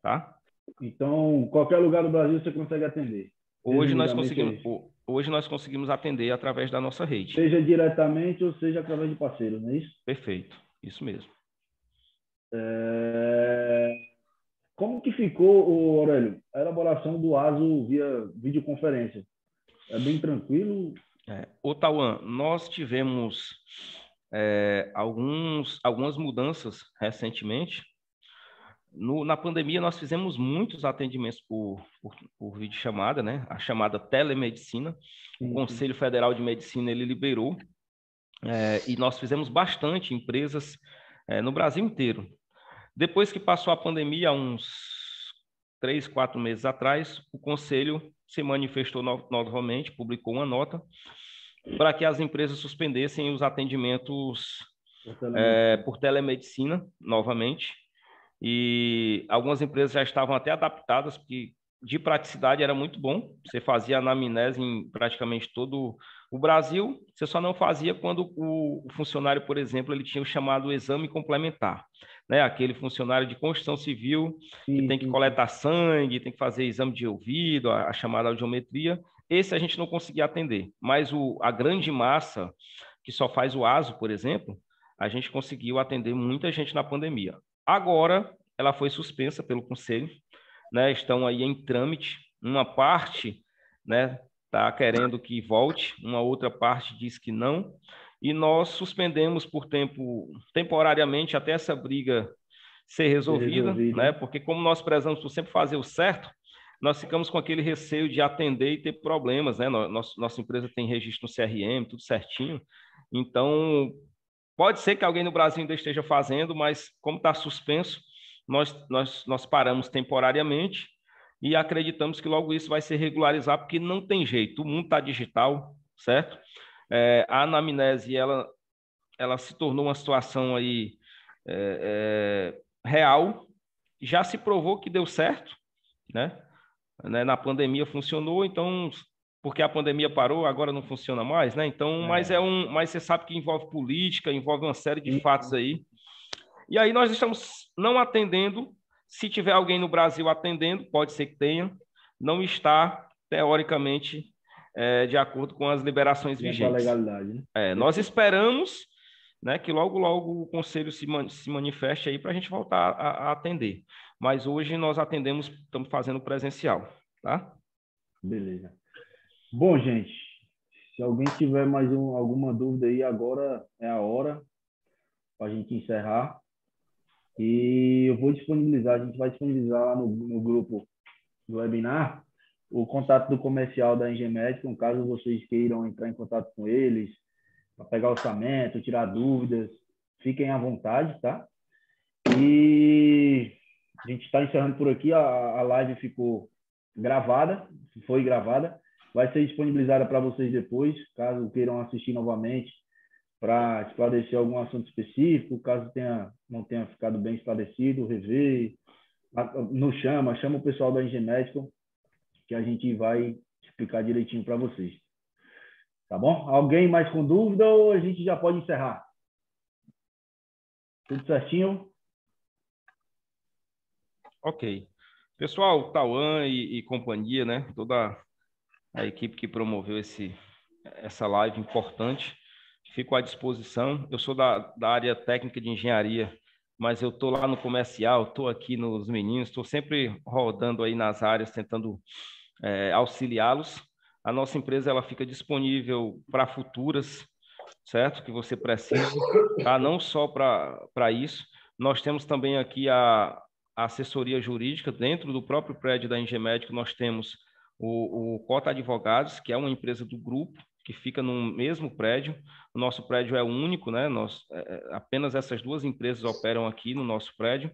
[SPEAKER 4] Tá?
[SPEAKER 2] Então, qualquer lugar do Brasil você consegue atender?
[SPEAKER 4] Hoje nós conseguimos atender através da nossa rede.
[SPEAKER 2] Seja diretamente ou seja através de parceiros, não é isso?
[SPEAKER 4] Perfeito, isso mesmo.
[SPEAKER 2] Como que ficou, Aurélio, a elaboração do ASO via videoconferência? É bem tranquilo?
[SPEAKER 4] Ô, Tauan, nós tivemos algumas mudanças recentemente. Na pandemia, nós fizemos muitos atendimentos por videochamada, né? A chamada telemedicina. O Conselho Federal de Medicina, ele liberou. E nós fizemos bastante empresas no Brasil inteiro. Depois que passou a pandemia, há uns 3, 4 meses atrás, o Conselho se manifestou novamente, publicou uma nota para que as empresas suspendessem os atendimentos por telemedicina novamente. E algumas empresas já estavam até adaptadas, porque de praticidade era muito bom. Você fazia anamnese em praticamente todo o Brasil, você só não fazia quando o funcionário, por exemplo, ele tinha o chamado exame complementar, né? Aquele funcionário de construção civil que tem que coletar sangue, tem que fazer exame de ouvido, a chamada audiometria. Esse a gente não conseguia atender, mas a grande massa que só faz o ASO, por exemplo, a gente conseguiu atender muita gente na pandemia. Agora, ela foi suspensa pelo Conselho, né? Estão aí em trâmite. Uma parte, né, está querendo que volte, uma outra parte diz que não. E nós suspendemos temporariamente até essa briga ser resolvida, né? Porque como nós prezamos por sempre fazer o certo, nós ficamos com aquele receio de atender e ter problemas, né? Nossa empresa tem registro no CRM, tudo certinho. Então, pode ser que alguém no Brasil ainda esteja fazendo, mas como está suspenso, nós paramos temporariamente e acreditamos que logo isso vai se regularizar, porque não tem jeito, o mundo está digital, certo? A anamnese, ela se tornou uma situação aí real, já se provou que deu certo, né? Na pandemia funcionou, então, porque a pandemia parou, agora não funciona mais, né? Então, mas você sabe que envolve política, envolve uma série de fatos aí. E aí nós estamos não atendendo. Se tiver alguém no Brasil atendendo, pode ser que tenha, não está, teoricamente, de acordo com as liberações vigentes.
[SPEAKER 2] Legalidade, né?
[SPEAKER 4] Nós esperamos, né, que logo o Conselho se manifeste aí para a gente voltar a atender. Mas hoje nós atendemos, estamos fazendo presencial, tá?
[SPEAKER 2] Beleza. Bom, gente, se alguém tiver mais alguma dúvida aí, agora é a hora para a gente encerrar. E eu vou disponibilizar, a gente vai disponibilizar lá no grupo do webinar o contato do comercial da Engemédica, caso vocês queiram entrar em contato com eles, para pegar orçamento, tirar dúvidas, fiquem à vontade, tá? E a gente está encerrando por aqui, a live ficou gravada, foi gravada, vai ser disponibilizada para vocês depois, caso queiram assistir novamente, para esclarecer algum assunto específico, caso não tenha ficado bem esclarecido, rever, chama o pessoal da Engemédica, que a gente vai explicar direitinho para vocês. Tá bom? Alguém mais com dúvida ou a gente já pode encerrar? Tudo certinho?
[SPEAKER 4] Ok. Pessoal, Tauan e companhia, né? Toda a equipe que promoveu essa live importante, fico à disposição. Eu sou da área técnica de engenharia, mas eu estou lá no comercial, estou aqui nos meninos, estou sempre rodando aí nas áreas, tentando auxiliá-los. A nossa empresa ela fica disponível para futuras, certo? Que você precisa, tá? Não só para isso. Nós temos também aqui a assessoria jurídica dentro do próprio prédio da Engemédica. Nós temos o Cota Advogados, que é uma empresa do grupo, que fica no mesmo prédio. O nosso prédio é único, né? Apenas essas duas empresas operam aqui no nosso prédio.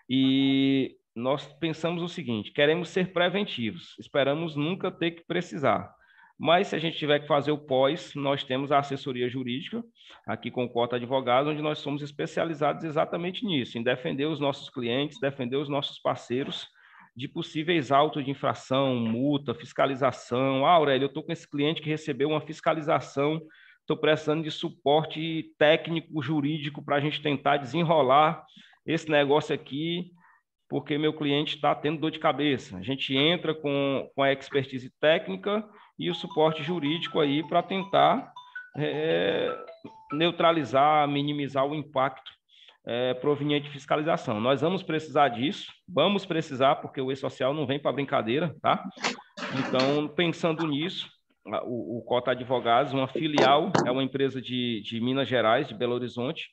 [SPEAKER 4] E nós pensamos o seguinte: queremos ser preventivos, esperamos nunca ter que precisar. Mas se a gente tiver que fazer o pós, nós temos a assessoria jurídica, aqui com o Cota Advogados, onde nós somos especializados exatamente nisso, em defender os nossos clientes, defender os nossos parceiros de possíveis autos de infração, multa, fiscalização. Aurélio, eu estou com esse cliente que recebeu uma fiscalização, estou precisando de suporte técnico, jurídico, para a gente tentar desenrolar esse negócio aqui, porque meu cliente está tendo dor de cabeça. A gente entra com a expertise técnica e o suporte jurídico aí para tentar neutralizar, minimizar o impacto proveniente de fiscalização. Nós vamos precisar disso, porque o E-Social não vem para brincadeira, tá? Então, pensando nisso, o Cota Advogados, uma filial, é uma empresa de Minas Gerais, de Belo Horizonte,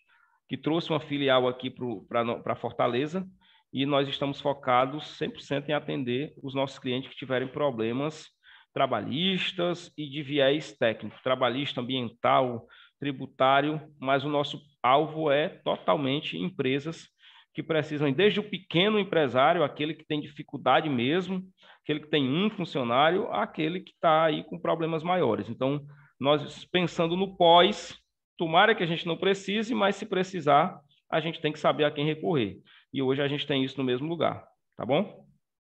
[SPEAKER 4] que trouxe uma filial aqui para Fortaleza, e nós estamos focados 100% em atender os nossos clientes que tiverem problemas trabalhistas e de viés técnico, trabalhista, ambiental, tributário, mas o nosso alvo é totalmente empresas que precisam, desde o pequeno empresário, aquele que tem dificuldade mesmo, aquele que tem um funcionário, aquele que está aí com problemas maiores. Então, nós pensando no pós, tomara que a gente não precise, mas se precisar, a gente tem que saber a quem recorrer. E hoje a gente tem isso no mesmo lugar, tá bom?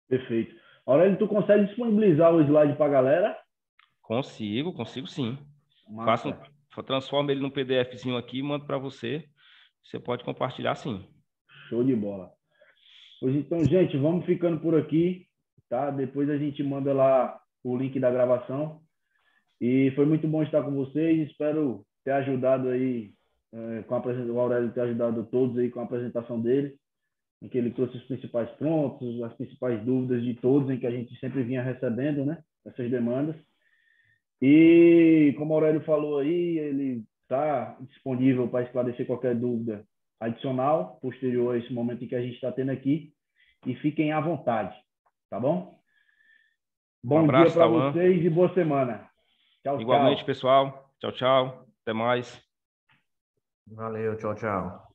[SPEAKER 2] Perfeito. Aurélio, tu consegue disponibilizar o slide para a galera?
[SPEAKER 4] Consigo sim. Transformo ele num PDFzinho aqui e mando para você. Você pode compartilhar sim.
[SPEAKER 2] Show de bola. Pois então, gente, vamos ficando por aqui, tá? Depois a gente manda lá o link da gravação. E foi muito bom estar com vocês. Espero ter ajudado aí, o Aurélio ter ajudado todos aí com a apresentação dele, em que ele trouxe os principais pontos, as principais dúvidas de todos, em que a gente sempre vinha recebendo, né? Essas demandas. E, como o Aurélio falou aí, ele está disponível para esclarecer qualquer dúvida adicional, posterior a esse momento em que a gente está tendo aqui. E fiquem à vontade, tá bom? Bom dia para vocês e boa semana. Tchau,
[SPEAKER 4] igualmente, pessoal. Tchau, tchau. Até mais.
[SPEAKER 1] Valeu, tchau, tchau.